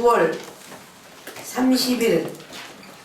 9월 30일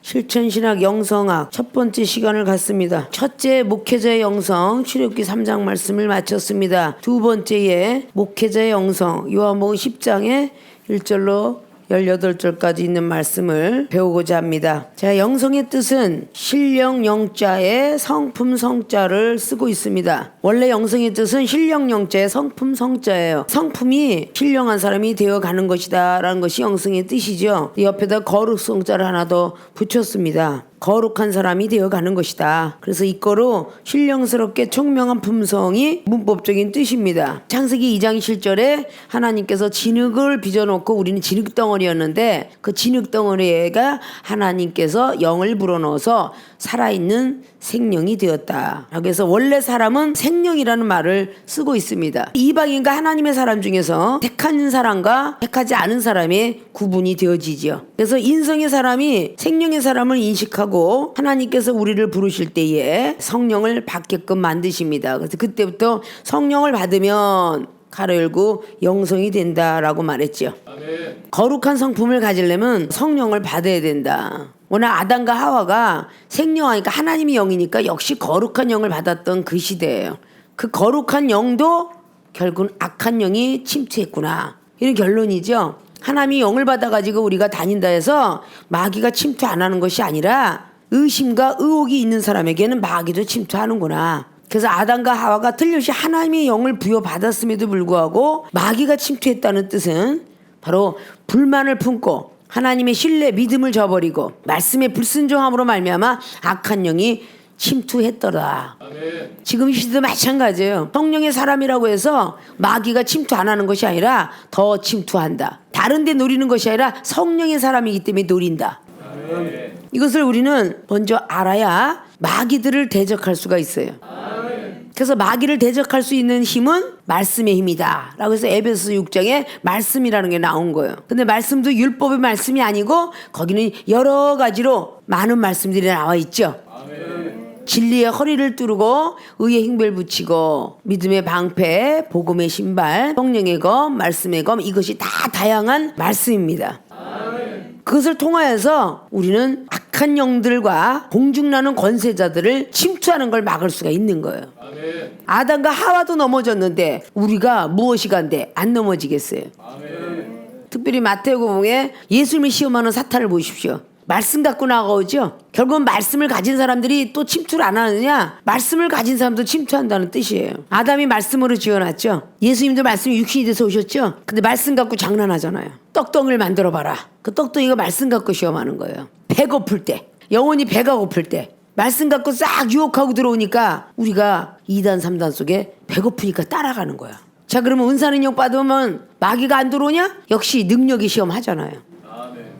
실천신학 영성학 첫 번째 시간을 갖습니다. 첫째 목회자의 영성 출애굽기 3장 말씀을 마쳤습니다. 두 번째에 목회자의 영성 요한복음 10장의 1절로 18절까지 있는 말씀을 배우고자 합니다. 자, 영성의 뜻은 신령 영자에 성품 성자를 쓰고 있습니다. 원래 영성의 뜻은 신령 영자에 성품 성자예요. 성품이 신령한 사람이 되어가는 것이다 라는 것이 영성의 뜻이죠. 옆에다 거룩 성자를 하나 더 붙였습니다. 거룩한 사람이 되어가는 것이다. 그래서 이거로 신령스럽게 총명한 품성이 문법적인 뜻입니다. 창세기 2장 7절에 하나님께서 진흙을 빚어놓고 우리는 진흙덩어리였는데 그 진흙덩어리가 하나님께서 영을 불어넣어서 살아있는 생명이 되었다. 그래서 원래 사람은 생명이라는 말을 쓰고 있습니다. 이방인과 하나님의 사람 중에서 택한 사람과 택하지 않은 사람의 구분이 되어지죠. 그래서 인성의 사람이 생명의 사람을 인식하고 하나님께서 우리를 부르실 때에 성령을 받게끔 만드십니다. 그래서 그때부터 성령을 받으면 가로 열고 영성이 된다라고 말했죠. 아멘. 거룩한 성품을 가지려면 성령을 받아야 된다. 워낙 아담과 하와가 생명하니까 하나님이 영이니까 역시 거룩한 영을 받았던 그 시대예요. 그 거룩한 영도 결국은 악한 영이 침투했구나 이런 결론이죠. 하나님이 영을 받아가지고 우리가 다닌다 해서 마귀가 침투 안 하는 것이 아니라 의심과 의혹이 있는 사람에게는 마귀도 침투하는구나. 그래서 아담과 하와가 틀림없이 하나님의 영을 부여받았음에도 불구하고 마귀가 침투했다는 뜻은 바로 불만을 품고 하나님의 신뢰 믿음을 저버리고 말씀에 불순종함으로 말미암아 악한 영이 침투했더라. 아멘. 지금 이 시대도 마찬가지예요. 성령의 사람이라고 해서 마귀가 침투 안 하는 것이 아니라 더 침투한다. 다른 데 노리는 것이 아니라 성령의 사람이기 때문에 노린다. 아멘. 이것을 우리는 먼저 알아야 마귀들을 대적할 수가 있어요. 아멘. 그래서 마귀를 대적할 수 있는 힘은 말씀의 힘이다 라고 해서 에베소 6장에 말씀이라는 게 나온 거예요. 근데 말씀도 율법의 말씀이 아니고 거기는 여러 가지로 많은 말씀들이 나와 있죠. 아멘. 진리의 허리를 뚫고 의의 힘을 붙이고 믿음의 방패, 복음의 신발, 성령의 검, 말씀의 검 이것이 다 다양한 말씀입니다. 아멘. 그것을 통하여서 우리는 악한 영들과 공중나는 권세자들을 침투하는 걸 막을 수가 있는 거예요. 아멘. 아담과 하와도 넘어졌는데 우리가 무엇이 간데 안 넘어지겠어요. 아멘. 특별히 마태복음에 예수님을 시험하는 사탄을 보십시오. 말씀 갖고 나가오죠. 결국은 말씀을 가진 사람들이 또 침투를 안 하느냐? 말씀을 가진 사람도 침투한다는 뜻이에요. 아담이 말씀으로 지어놨죠. 예수님도 말씀이 육신이 돼서 오셨죠. 근데 말씀 갖고 장난하잖아요. 떡덩이를 만들어봐라. 그 떡덩이가 말씀 갖고 시험하는 거예요. 배고플 때, 영혼이 배가 고플 때 말씀 갖고 싹 유혹하고 들어오니까 우리가 2단 3단 속에 배고프니까 따라가는 거야. 자, 그러면 은사능력 받으면 마귀가 안 들어오냐? 역시 능력이 시험하잖아요.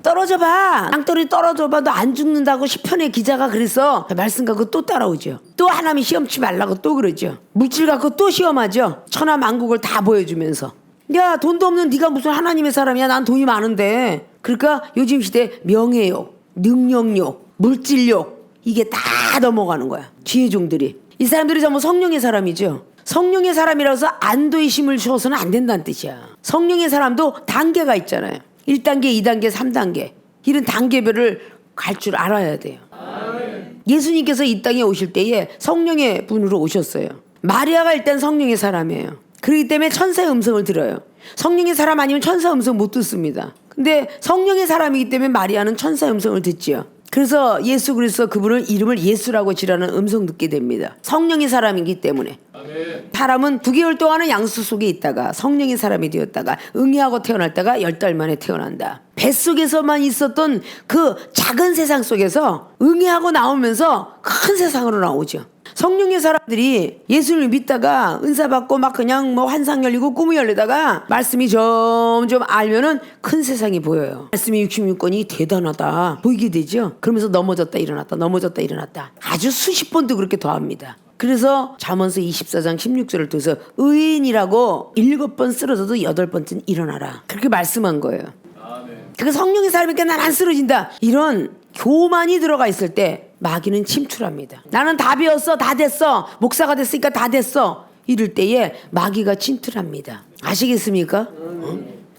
떨어져봐. 땅돌이 떨어져봐. 너 안 죽는다고 시편의 기자가 그래서 말씀 갖고 또 따라오죠. 또 하나님 시험치 말라고 또 그러죠. 물질 갖고 또 시험하죠. 천하만국을 다 보여주면서 야 돈도 없는 네가 무슨 하나님의 사람이야. 난 돈이 많은데. 그러니까 요즘 시대 명예욕, 능력욕, 물질욕 이게 다 넘어가는 거야. 지혜 종들이. 이 사람들이 전부 성령의 사람이죠. 성령의 사람이라서 안도의 힘을 주어서는 안 된다는 뜻이야. 성령의 사람도 단계가 있잖아요. 1단계, 2단계, 3단계 이런 단계별을 갈 줄 알아야 돼요. 아멘. 예수님께서 이 땅에 오실 때에 성령의 분으로 오셨어요. 마리아가 일단 성령의 사람이에요. 그렇기 때문에 천사의 음성을 들어요. 성령의 사람 아니면 천사 음성 못 듣습니다. 근데 성령의 사람이기 때문에 마리아는 천사의 음성을 듣지요. 그래서 예수 그리스도 그분을 이름을 예수라고 지라는 음성 듣게 됩니다. 성령의 사람이기 때문에. 아멘. 사람은 9개월 동안은 양수 속에 있다가 성령의 사람이 되었다가 응애하고 태어났다가 10달 만에 태어난다. 뱃속에서만 있었던 그 작은 세상 속에서 응애하고 나오면서 큰 세상으로 나오죠. 성령의 사람들이 예수를 믿다가 은사 받고 막 그냥 뭐 환상 열리고 꿈이 열리다가 말씀이 점점 알면은 큰 세상이 보여요. 말씀이 66권이 대단하다 보이게 되죠. 그러면서 넘어졌다 일어났다 넘어졌다 일어났다 아주 수십 번도 그렇게 더합니다. 그래서 잠언서 24장 16절을 통해서 의인이라고 7번 쓰러져도 8번째는 일어나라 그렇게 말씀한 거예요. 그 성령의 사람이니까 난 안 쓰러진다 이런 교만이 들어가 있을 때 마귀는 침투합니다. 나는 다 배웠어 다 됐어 목사가 됐으니까 다 됐어 이럴 때에 마귀가 침투합니다. 아시겠습니까?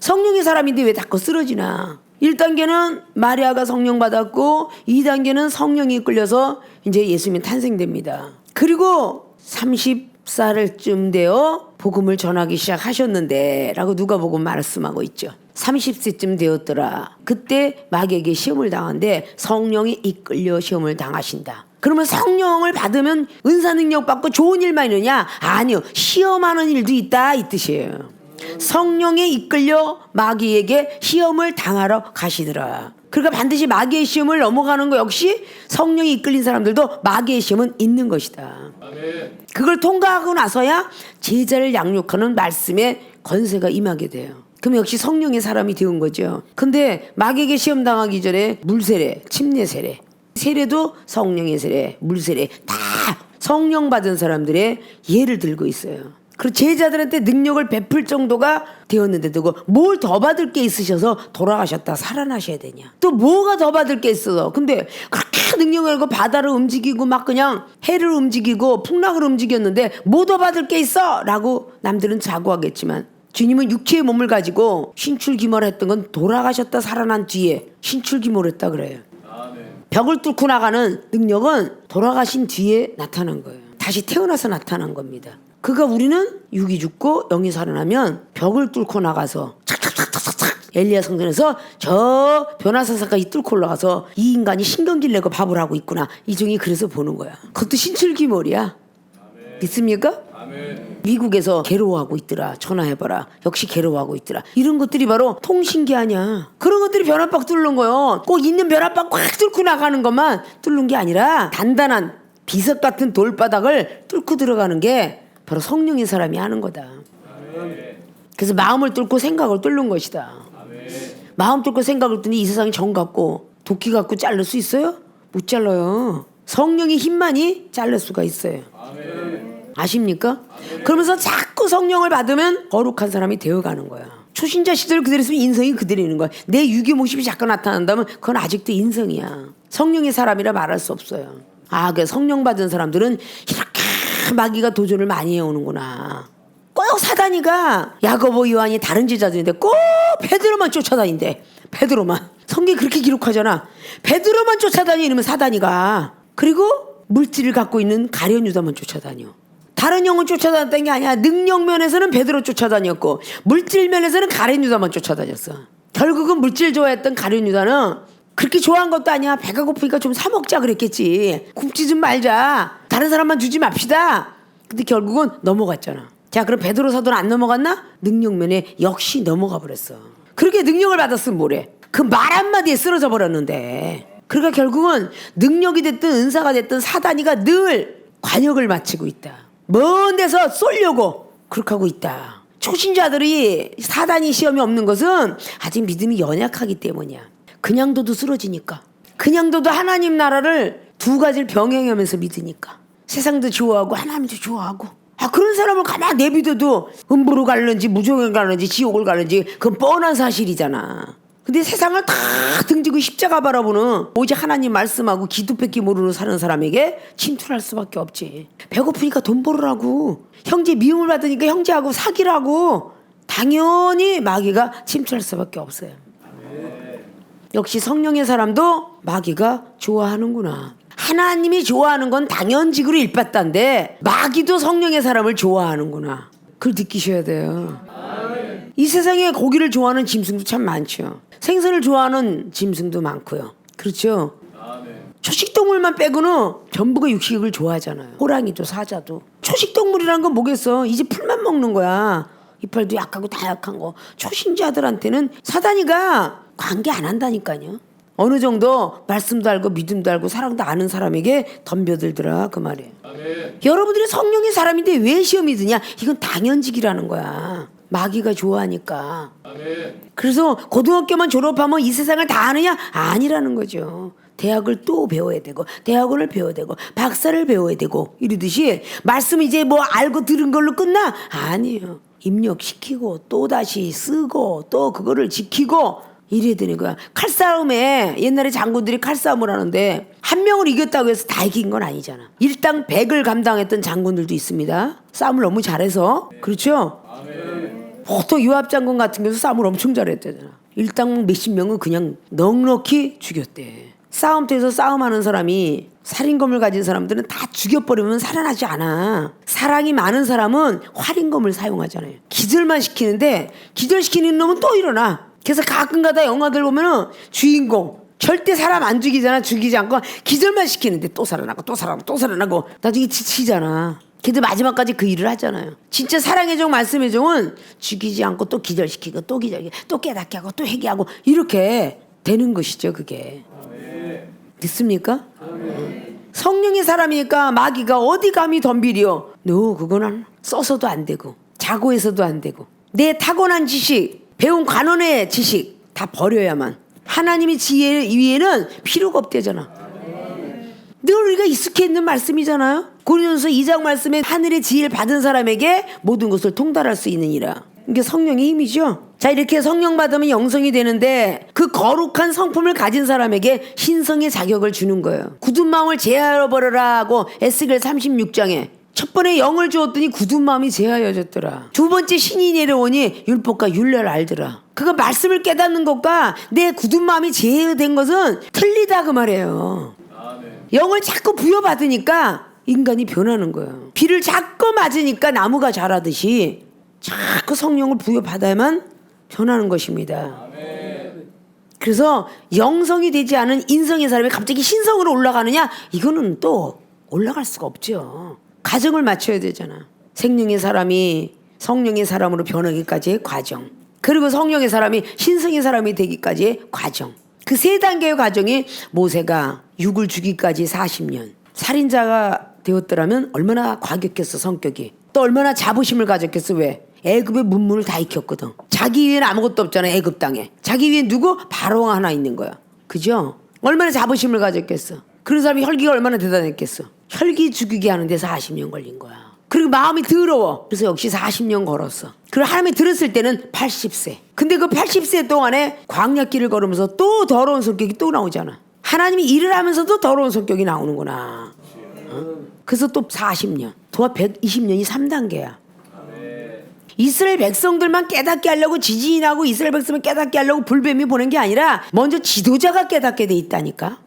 성령의 사람인데 왜 자꾸 쓰러지나? 1단계는 마리아가 성령 받았고 2단계는 성령이 이끌려서 이제 예수님이 탄생됩니다. 그리고 30살쯤 되어 복음을 전하기 시작하셨는데 라고 누가복음 말씀하고 있죠. 30세쯤 되었더라. 그때 마귀에게 시험을 당한데 성령이 이끌려 시험을 당하신다. 그러면 성령을 받으면 은사 능력 받고 좋은 일만 있느냐? 아니요. 시험하는 일도 있다 이 뜻이에요. 성령에 이끌려 마귀에게 시험을 당하러 가시더라. 그러니까 반드시 마귀의 시험을 넘어가는 거 역시 성령이 이끌린 사람들도 마귀의 시험은 있는 것이다. 아멘. 그걸 통과하고 나서야 제자를 양육하는 말씀의 권세가 임하게 돼요. 그럼 역시 성령의 사람이 되는 거죠. 근데 마귀에게 시험 당하기 전에 물세례, 침례 세례, 세례도 성령의 세례, 물세례 다 성령 받은 사람들의 예를 들고 있어요. 그리고 제자들한테 능력을 베풀 정도가 되었는데도 뭘 더 받을 게 있으셔서 돌아가셨다 살아나셔야 되냐. 또 뭐가 더 받을 게 있어서. 근데 그렇게 능력을 갖고 바다를 움직이고 막 그냥 해를 움직이고 풍랑을 움직였는데 뭐 더 받을 게 있어? 라고 남들은 자고하겠지만 주님은 육체의 몸을 가지고 신출기몰했던 건 돌아가셨다 살아난 뒤에 신출기몰했다 그래요. 벽을 뚫고 나가는 능력은 돌아가신 뒤에 나타난 거예요. 다시 태어나서 나타난 겁니다. 그가 우리는 육이 죽고 영이 살아나면 벽을 뚫고 나가서 착착착착착 엘리야 성전에서 저 변화사사까지 뚫고 올라가서 이 인간이 신경질 내고 밥을 하고 있구나. 이종이 그래서 보는 거야. 그것도 신출기몰이야. 아멘. 믿습니까? 아멘. 미국에서 괴로워하고 있더라. 전화해봐라. 역시 괴로워하고 있더라. 이런 것들이 바로 통신기 아니야. 그런 것들이 변화박 뚫는 거요. 꼭 있는 변화박 꽉 뚫고 나가는 것만 뚫는 게 아니라 단단한 비석 같은 돌바닥을 뚫고 들어가는 게 바로 성령의 사람이 하는 거다. 아멘. 그래서 마음을 뚫고 생각을 뚫는 것이다. 아멘. 마음 뚫고 생각을 뚫니 이 세상이 정 갖고 도끼 갖고 자를 수 있어요? 못 잘라요. 성령의 힘만이 자를 수가 있어요. 아멘. 아십니까? 아멘. 그러면서 자꾸 성령을 받으면 거룩한 사람이 되어가는 거야. 초신자 시절 그대로 있으면 인성이 그대로 있는 거야. 내 유교 모습이 잠깐 나타난다면 그건 아직도 인성이야. 성령의 사람이라 말할 수 없어요. 아, 그 성령 받은 사람들은 이렇게 마귀가 도전을 많이 해오는구나. 꼭 사단이가 야고보 요한이 다른 제자들인데 꼭 베드로만 쫓아다닌대. 베드로만. 성경이 그렇게 기록하잖아. 베드로만 쫓아다니면 사단이가. 그리고 물질을 갖고 있는 가룟 유다만 쫓아다녀. 다른 영은 쫓아다녔던 게 아니야. 능력 면에서는 베드로 쫓아다녔고 물질 면에서는 가룟 유다만 쫓아다녔어. 결국은 물질 좋아했던 가룟 유다는 그렇게 좋아한 것도 아니야. 배가 고프니까 좀 사 먹자 그랬겠지. 굶지 좀 말자. 다른 사람만 주지 맙시다. 근데 결국은 넘어갔잖아. 자, 그럼 베드로 사도는 안 넘어갔나? 능력면에 역시 넘어가 버렸어. 그렇게 능력을 받았으면 뭐래? 그 말 한마디에 쓰러져 버렸는데. 그러니까 결국은 능력이 됐든 은사가 됐든 사단이가 늘 관역을 마치고 있다. 먼 데서 쏠려고 그렇게 하고 있다. 초신자들이 사단이 시험이 없는 것은 아직 믿음이 연약하기 때문이야. 그냥 둬도 쓰러지니까. 그냥 둬도 하나님 나라를 두 가지를 병행하면서 믿으니까. 세상도 좋아하고 하나님도 좋아하고. 아, 그런 사람을 가만히 내비둬도 음부로 갈는지 무정을 갈는지 지옥을 갈는지 그건 뻔한 사실이잖아. 근데 세상을 다 등지고 십자가 바라보는 오직 하나님 말씀하고 기도밖에 모르는 사는 사람에게 침투할 수밖에 없지. 배고프니까 돈 벌으라고. 형제 미움을 받으니까 형제하고 사귀라고. 당연히 마귀가 침투할 수밖에 없어요. 역시 성령의 사람도 마귀가 좋아하는구나. 하나님이 좋아하는 건 당연직으로 일받단데 마귀도 성령의 사람을 좋아하는구나. 그걸 느끼셔야 돼요. 아멘. 이 세상에 고기를 좋아하는 짐승도 참 많죠. 생선을 좋아하는 짐승도 많고요. 그렇죠? 아멘. 초식동물만 빼고는 전부가 육식을 좋아하잖아요. 호랑이도 사자도. 초식동물이란 건 뭐겠어? 이제 풀만 먹는 거야. 이빨도 약하고 다 약한 거. 초신자들한테는 사단이가 관계 안 한다니까요. 어느 정도 말씀도 알고 믿음도 알고 사랑도 아는 사람에게 덤벼들더라 그 말이에요. 아멘. 여러분들이 성령의 사람인데 왜 시험이 드냐? 이건 당연직이라는 거야. 마귀가 좋아하니까. 아멘. 그래서 고등학교만 졸업하면 이 세상을 다 아느냐? 아니라는 거죠. 대학을 또 배워야 되고 대학원을 배워야 되고 박사를 배워야 되고 이러듯이 말씀 이제 뭐 알고 들은 걸로 끝나? 아니에요. 입력시키고 또 다시 쓰고 또 그거를 지키고 이래야 되는 거야. 칼싸움에 옛날에 장군들이 칼싸움을 하는데 한 명을 이겼다고 해서 다 이긴 건 아니잖아. 일당 100을 감당했던 장군들도 있습니다. 싸움을 너무 잘해서. 그렇죠? 아멘. 보통 요압 장군 같은 경우 싸움을 엄청 잘했대잖아. 일당 몇십 명은 그냥 넉넉히 죽였대. 싸움터에서 싸움하는 사람이 살인검을 가진 사람들은 다 죽여버리면 살아나지 않아. 사랑이 많은 사람은 활인검을 사용하잖아요. 기절만 시키는데 기절시키는 놈은 또 일어나. 그래서 가끔가다 영화들 보면은 주인공 절대 사람 안 죽이잖아. 죽이지 않고 기절만 시키는데 또 살아나고 또 살아나고 또 살아나고 나중에 지치잖아. 근데 마지막까지 그 일을 하잖아요. 진짜 사랑의 종 말씀의 종은 죽이지 않고 또 기절시키고 또 기절시키고 또 깨닫게 하고 또 회개하고 이렇게 되는 것이죠. 그게 됐습니까? 성령의 사람이니까 마귀가 어디 감히 덤비리요. 너 그거는 써서도 안 되고 자고해서도 안 되고 내 타고난 지식 배운 관원의 지식 다 버려야만 하나님의 지혜 위에는 필요가 없대잖아. 늘 우리가 익숙해 있는 말씀이잖아요. 고린도전서 2장 말씀에 하늘의 지혜를 받은 사람에게 모든 것을 통달할 수 있느니라. 이게 성령의 힘이죠. 자, 이렇게 성령 받으면 영성이 되는데 그 거룩한 성품을 가진 사람에게 신성의 자격을 주는 거예요. 굳은 마음을 제하여 버려라 하고 에스겔 36장에 첫 번에 영을 주었더니 굳은 마음이 제하여졌더라. 두 번째 신이 내려오니 율법과 율례를 알더라. 그거 말씀을 깨닫는 것과 내 굳은 마음이 제하된 것은 틀리다 그 말이에요. 영을 자꾸 부여받으니까 인간이 변하는 거예요. 비를 자꾸 맞으니까 나무가 자라듯이 자꾸 성령을 부여받아야만 변하는 것입니다. 그래서 영성이 되지 않은 인성의 사람이 갑자기 신성으로 올라가느냐? 이거는 또 올라갈 수가 없죠. 가정을 맞춰야 되잖아. 생명의 사람이 성령의 사람으로 변하기까지의 과정, 그리고 성령의 사람이 신성의 사람이 되기까지의 과정. 그 세 단계의 과정이 모세가 육을 주기까지 40년, 살인자가 되었더라면 얼마나 과격했어 성격이. 또 얼마나 자부심을 가졌겠어. 왜? 애굽의 문물을 다 익혔거든. 자기 위에는 아무것도 없잖아. 애굽 땅에 자기 위에 누구? 바로가 하나 있는 거야. 그죠? 얼마나 자부심을 가졌겠어. 그런 사람이 혈기가 얼마나 대단했겠어. 혈기 죽이게 하는데 40년 걸린 거야. 그리고 마음이 더러워. 그래서 역시 40년 걸었어. 그리고 하나님이 들었을 때는 80세. 근데 그 80세 동안에 광야길을 걸으면서 또 더러운 성격이 또 나오잖아. 하나님이 일을 하면서도 더러운 성격이 나오는구나. 그래서 또 40년. 도합 120년이 3단계야. 이스라엘 백성들만 깨닫게 하려고 지진이 나고 이스라엘 백성을 깨닫게 하려고 불뱀이 보낸 게 아니라 먼저 지도자가 깨닫게 돼 있다니까.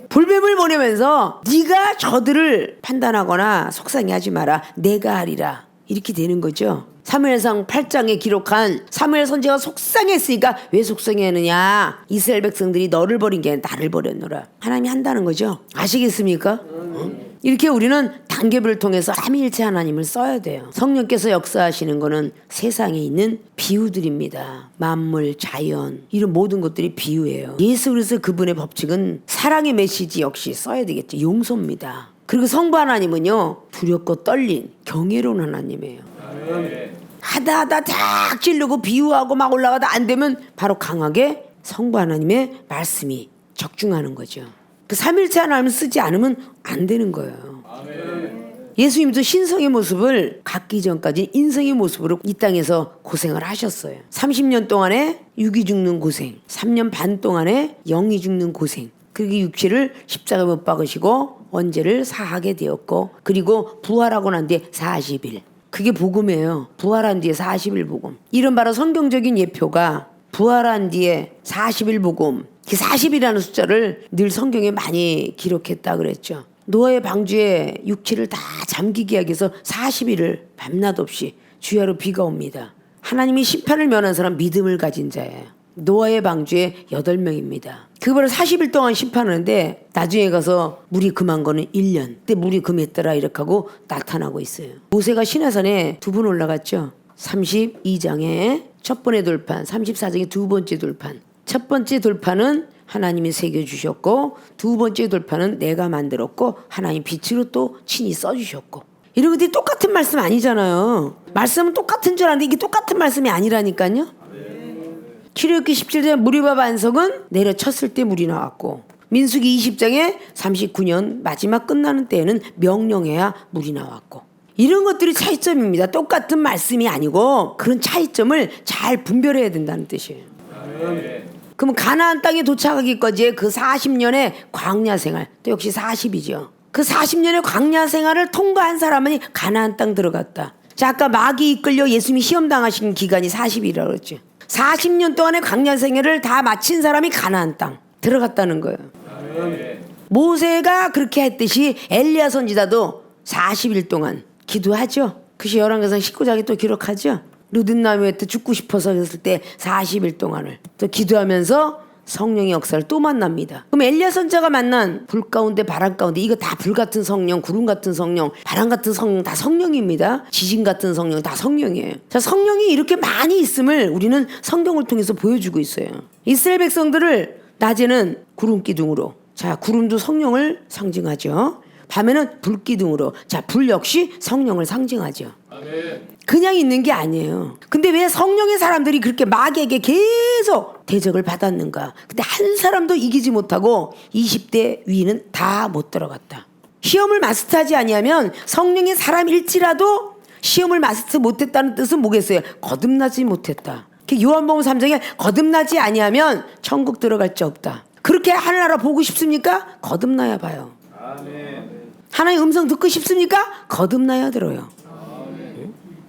불뱀을 보내면서 네가 저들을 판단하거나 속상해하지 마라. 내가 하리라. 이렇게 되는 거죠. 사무엘상 8장에 기록한 사무엘 선지자가 속상했으니까 왜 속상해하느냐. 이스라엘 백성들이 너를 버린 게 아니라 나를 버렸노라. 하나님이 한다는 거죠. 아시겠습니까? 이렇게 우리는 단계별을 통해서 삼위일체 하나님을 써야 돼요. 성령께서 역사하시는 거는 세상에 있는 비유들입니다. 만물, 자연 이런 모든 것들이 비유예요. 예수 그리스도 그분의 법칙은 사랑의 메시지 역시 써야 되겠죠. 용서입니다. 그리고 성부 하나님은요 두렵고 떨린 경외로운 하나님이에요. 하다 탁 찌르고 비유하고 막 올라가다 안 되면 바로 강하게 성부 하나님의 말씀이 적중하는 거죠. 그 삼일체 하나님을 쓰지 않으면 안 되는 거예요. 예수님도 신성의 모습을 갖기 전까지 인성의 모습으로 이 땅에서 고생을 하셨어요. 30년 동안에 육이 죽는 고생, 3년 반 동안에 영이 죽는 고생, 그리고 육체를 십자가에 못 박으시고 원죄를 사하게 되었고, 그리고 부활하고 난 뒤에 40일. 그게 복음이에요. 부활한 뒤에 40일 복음. 이런 바로 성경적인 예표가 부활한 뒤에 40일 복음. 그 40이라는 숫자를 늘 성경에 많이 기록했다 그랬죠. 노아의 방주에 육체를 다 잠기게 하기 위해서 40일을 밤낮 없이 주야로 비가 옵니다. 하나님이 심판을 면한 사람 믿음을 가진 자예요. 노아의 방주에 8명입니다. 그거를 40일 동안 심판하는데 나중에 가서 물이 금한 거는 1년. 그때 물이 금했더라 이렇게 하고 나타나고 있어요. 모세가 시내산에 2번 올라갔죠. 32장에 첫 번의 돌판, 34장에 두 번째 돌판. 첫 번째 돌판은 하나님이 새겨주셨고, 두 번째 돌판은 내가 만들었고, 하나님 빛으로 또 친히 써주셨고. 이런 것들이 똑같은 말씀 아니잖아요. 말씀은 똑같은 줄 아는데 이게 똑같은 말씀이 아니라니까요. 출애굽기 17장 무리바 반석은 내려쳤을 때 물이 나왔고, 민수기 20장에 39년 마지막 끝나는 때에는 명령해야 물이 나왔고. 이런 것들이 차이점입니다. 똑같은 말씀이 아니고 그런 차이점을 잘 분별해야 된다는 뜻이에요. 그럼 가나안 땅에 도착하기까지의 그 40년의 광야 생활, 또 역시 40이죠. 그 40년의 광야 생활을 통과한 사람은 가나안 땅 들어갔다. 자, 아까 마귀 이끌려 예수님이 시험 당하신 기간이 40이라고 그랬죠. 40년 동안의 광야 생애를 다 마친 사람이 가나안 땅 들어갔다는 거예요. 모세가 그렇게 했듯이 엘리야 선지자도 40일 동안 기도하죠. 그것이 열왕기상 19장에 또 기록하죠. 누든나무에 또 죽고 싶어서 했을 때 40일 동안을 또 기도하면서 성령의 역사를 또 만납니다. 그럼 엘리야 선지자가 만난 불 가운데 바람 가운데 이거 다 불 같은 성령, 구름 같은 성령, 바람 같은 성령 다 성령입니다. 지진 같은 성령 다 성령이에요. 자, 성령이 이렇게 많이 있음을 우리는 성경을 통해서 보여주고 있어요. 이스라엘 백성들을 낮에는 구름 기둥으로, 자, 구름도 성령을 상징하죠. 밤에는 불 기둥으로, 자, 불 역시 성령을 상징하죠. 그냥 있는 게 아니에요. 근데 왜 성령의 사람들이 그렇게 마귀에게 계속 대적을 받았는가? 근데 한 사람도 이기지 못하고 20대 위는 다 못 들어갔다. 시험을 마스터하지 아니하면 성령의 사람일지라도 시험을 마스터 못했다는 뜻은 뭐겠어요? 거듭나지 못했다. 요한복음 3장에 거듭나지 아니하면 천국 들어갈 자 없다. 그렇게 하늘나라 보고 싶습니까? 거듭나야 봐요. 하나님의 음성 듣고 싶습니까? 거듭나야 들어요.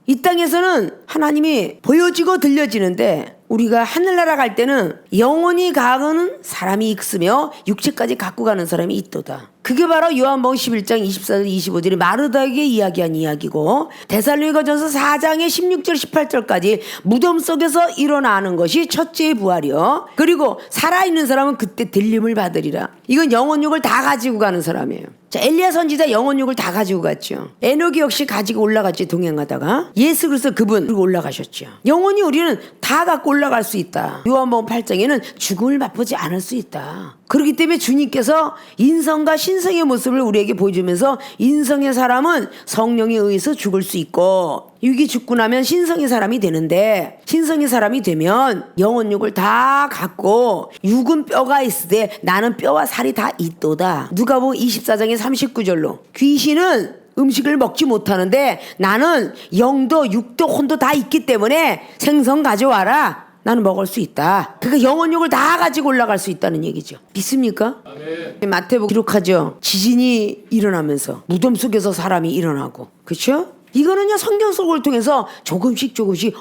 이 땅에서는 하나님이 보여지고 들려지는데 우리가 하늘나라 갈 때는 영원히 가는 사람이 있으며 육체까지 갖고 가는 사람이 있도다. 그게 바로 요한복음 11장 24절 25절이 마르다에게 이야기한 이야기고 데살로니가전서 4장의 16절 18절까지 무덤 속에서 일어나는 것이 첫째의 부활이요. 그리고 살아있는 사람은 그때 들림을 받으리라. 이건 영혼육을 다 가지고 가는 사람이에요. 자, 엘리야 선지자 영혼육을 다 가지고 갔죠. 에녹이 역시 가지고 올라갔지. 동행하다가 예수 그리스도 그분 그리고 올라가셨죠. 영혼이 우리는 다 갖고 올라갈 수 있다. 요한복음 8장에는 죽음을 맛보지 않을 수 있다. 그렇기 때문에 주님께서 인성과 신성의 모습을 우리에게 보여주면서 인성의 사람은 성령에 의해서 죽을 수 있고 육이 죽고 나면 신성의 사람이 되는데 신성의 사람이 되면 영혼육을 다 갖고 육은 뼈가 있으되 나는 뼈와 살이 다 있도다. 누가복음 24장의 39절로 귀신은 음식을 먹지 못하는데 나는 영도 육도 혼도 다 있기 때문에 생선 가져와라. 나는 먹을 수 있다. 그러니까 영혼육을 다 가지고 올라갈 수 있다는 얘기죠. 믿습니까? 아멘. 마태복음 기록하죠. 지진이 일어나면서 무덤 속에서 사람이 일어나고, 그렇죠? 이거는요 성경 속을 통해서 조금씩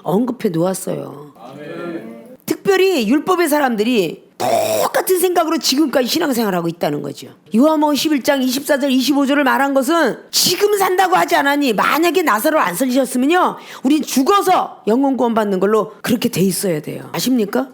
언급해 놓았어요. 아멘. 특별히 율법의 사람들이 똑같은 생각으로 지금까지 신앙생활하고 있다는 거죠. 요한복음 11장 24절 25절을 말한 것은 지금 산다고 하지 않았니? 만약에 나사로 안 살리셨으면요 우린 죽어서 영혼 구원 받는 걸로 그렇게 돼 있어야 돼요. 아십니까?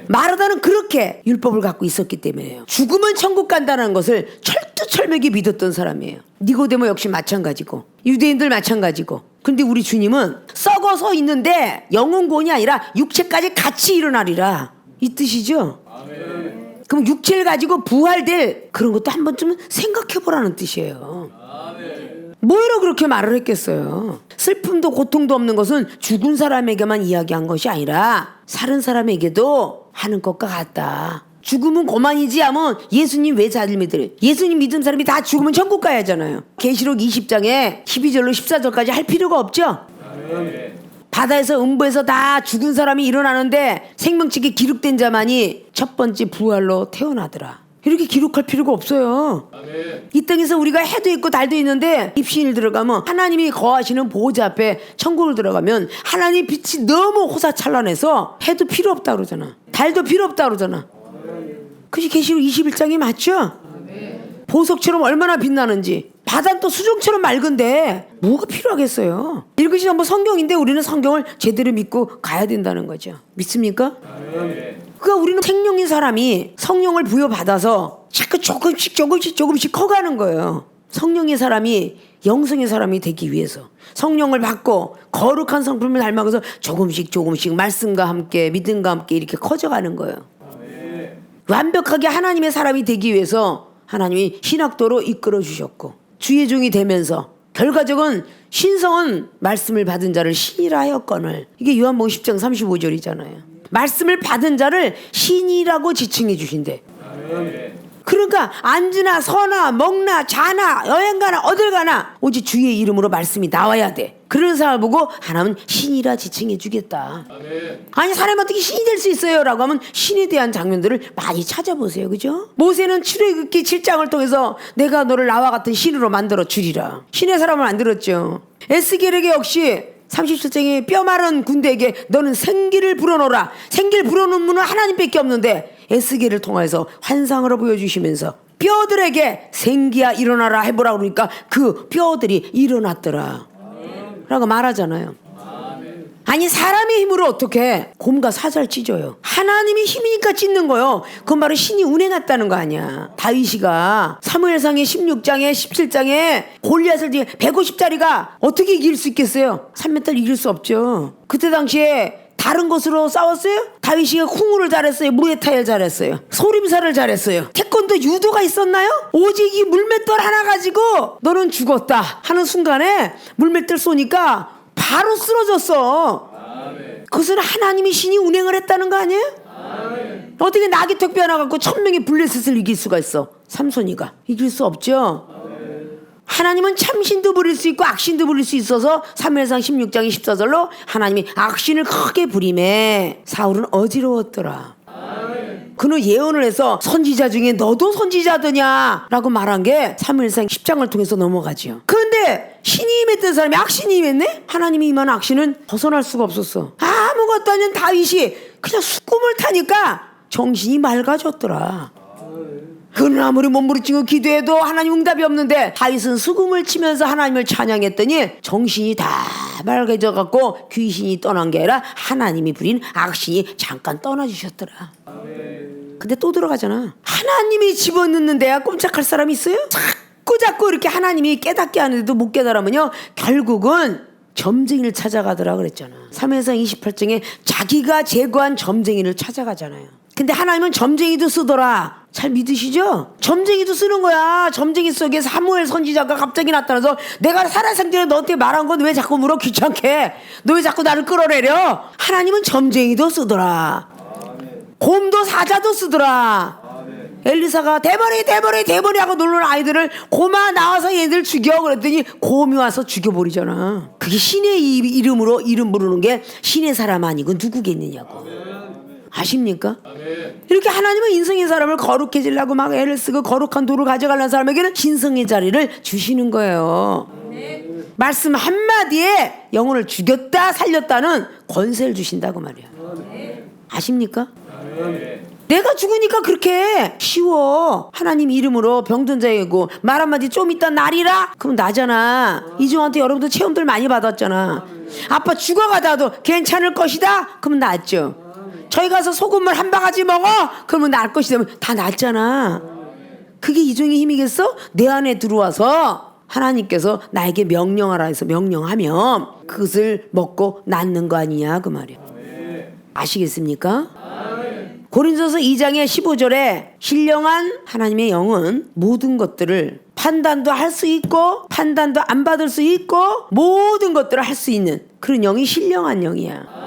마르다는 그렇게 율법을 갖고 있었기 때문에요. 죽으면 천국 간다는 것을 철두철미하게 믿었던 사람이에요. 니고데모 역시 마찬가지고 유대인들 마찬가지고. 근데 우리 주님은 썩어서 있는데 영혼 구원이 아니라 육체까지 같이 일어나리라. 이 뜻이죠. 아멘. 그럼 육체를 가지고 부활될 그런 것도 한 번쯤 생각해보라는 뜻이에요. 아멘. 뭐로 그렇게 말을 했겠어요. 슬픔도 고통도 없는 것은 죽은 사람에게만 이야기한 것이 아니라 살은 사람에게도 하는 것과 같다. 죽으면 고만이지 하면 예수님 왜 잘 믿으래? 예수님 믿은 사람이 다 죽으면 천국 가야 하잖아요. 계시록 20장에 12절로 14절까지 할 필요가 없죠. 아멘. 바다에서 음부에서 다 죽은 사람이 일어나는데 생명책에 기록된 자만이 첫 번째 부활로 태어나더라. 이렇게 기록할 필요가 없어요. 아멘. 이 땅에서 우리가 해도 있고 달도 있는데 입신일 들어가면 하나님이 거하시는 보호자 앞에 천국을 들어가면 하나님의 빛이 너무 호사찬란해서 해도 필요 없다 그러잖아. 달도 필요 없다 그러잖아. 그것이 계시록 21장이 맞죠? 아멘. 보석처럼 얼마나 빛나는지. 바다는 또 수정처럼 맑은데 뭐가 필요하겠어요? 이것이 전부 성경인데 우리는 성경을 제대로 믿고 가야 된다는 거죠. 믿습니까? 그러니까 우리는 생명인 사람이 성령을 부여받아서 자꾸 조금씩 커가는 거예요. 성령의 사람이 영성의 사람이 되기 위해서 성령을 받고 거룩한 성품을 닮아가서 조금씩 말씀과 함께 믿음과 함께 이렇게 커져가는 거예요. 완벽하게 하나님의 사람이 되기 위해서 하나님이 신학도로 이끌어 주셨고 주의 종이 되면서 결과적은 신성은 말씀을 받은 자를 신이라 하였거늘. 이게 요한복음 10장 35절이잖아요. 말씀을 받은 자를 신이라고 지칭해 주신대. 그러니까 앉으나 서나 먹나 자나 여행 가나 어딜 가나 오직 주의 이름으로 말씀이 나와야 돼. 그런 사람을 보고 하나님은 신이라 지칭해 주겠다. 아니 사람이 어떻게 신이 될 수 있어요? 라고 하면 신에 대한 장면들을 많이 찾아보세요. 그죠? 모세는 출애굽기 7장을 통해서 내가 너를 나와 같은 신으로 만들어 주리라. 신의 사람을 만들었죠. 에스겔에게 역시 37장에 뼈 마른 군대에게 너는 생기를 불어넣어라. 생기를 불어넣는 분은 하나님밖에 없는데 에스겔을 통해서 환상으로 보여주시면서 뼈들에게 생기야 일어나라 해보라 그러니까 그 뼈들이 일어났더라 라고 말하잖아요. 아니 사람의 힘으로 어떻게 곰과 사자를 찢어요. 하나님의 힘이니까 찢는 거요. 그건 바로 신이 운행했다는 거 아니야. 다윗이가 사무엘상의 16장에 17장에 골리앗을 150짜리가 어떻게 이길 수 있겠어요? 3m 이길 수 없죠. 그때 당시에 다른 것으로 싸웠어요? 다윗이 쿵우를 잘했어요. 무에타이를 잘했어요. 소림사를 잘했어요. 태권도 유도가 있었나요? 오직 이 물맷돌 하나 가지고 너는 죽었다 하는 순간에 물맷돌 쏘니까 바로 쓰러졌어. 그것은 하나님이 신이 운행을 했다는 거 아니에요? 어떻게 나귀 택배 하나 갖고 1000명의 블레셋을 이길 수가 있어? 삼손이가 이길 수 없죠. 하나님은 참신도 부릴 수 있고 악신도 부릴 수 있어서 사무엘상 16장의 14절로 하나님이 악신을 크게 부리매 사울은 어지러웠더라. 그는 예언을 해서 선지자 중에 너도 선지자더냐 라고 말한 게 사무엘상 10장을 통해서 넘어가지요. 그런데 신이 임했던 사람이 악신이 임했네? 하나님이 임한 악신은 벗어날 수가 없었어. 아무것도 아닌 다윗이 그냥 수꿈을 타니까 정신이 맑아졌더라. 그는 아무리 몸부림치고 기도해도 하나님 응답이 없는데 다윗은 수금을 치면서 하나님을 찬양했더니 정신이 다 맑아져갖고 귀신이 떠난 게 아니라 하나님이 부린 악신이 잠깐 떠나주셨더라. 근데 또 들어가잖아. 하나님이 집어넣는 데야 꼼짝할 사람이 있어요? 자꾸 이렇게 하나님이 깨닫게 하는데도 못 깨달으면요 결국은 점쟁이를 찾아가더라 그랬잖아. 사무엘상 28장에 자기가 제거한 점쟁이를 찾아가잖아요. 근데 하나님은 점쟁이도 쓰더라. 잘 믿으시죠? 점쟁이도 쓰는 거야. 점쟁이 속에 사무엘 선지자가 갑자기 나타나서 내가 살아생전에 너한테 말한 건 왜 자꾸 물어? 귀찮게. 너 왜 자꾸 나를 끌어내려? 하나님은 점쟁이도 쓰더라. 곰도 사자도 쓰더라. 엘리사가 대머리 하고 놀는 아이들을 곰아 나와서 얘들 죽여 그랬더니 곰이 와서 죽여버리잖아. 그게 신의 이름으로 이름 부르는 게 신의 사람 아니고 누구겠느냐고. 아십니까? 이렇게 하나님은 인성의 사람을 거룩해지려고 막 애를 쓰고 거룩한 도를 가져가려는 사람에게는 신성의 자리를 주시는 거예요. 말씀 한마디에 영혼을 죽였다 살렸다는 권세를 주신다고 말이야. 아십니까? 내가 죽으니까 그렇게 쉬워. 하나님 이름으로 병든 자이고 말 한마디 좀 이따 나리라? 그럼 나잖아. 이종한테 여러분들 체험들 많이 받았잖아. 아빠 죽어가다도 괜찮을 것이다? 그러면 낫죠. 저희 가서 소금물 한 바가지 먹어? 그러면 날 것이다. 다 낫잖아. 그게 이종의 힘이겠어? 내 안에 들어와서 하나님께서 나에게 명령하라 해서 명령하면 그것을 먹고 낫는 거 아니냐 그 말이야. 아시겠습니까? 고린도서 2장의 15절에 신령한 하나님의 영은 모든 것들을 판단도 할 수 있고 판단도 안 받을 수 있고 모든 것들을 할 수 있는 그런 영이 신령한 영이야.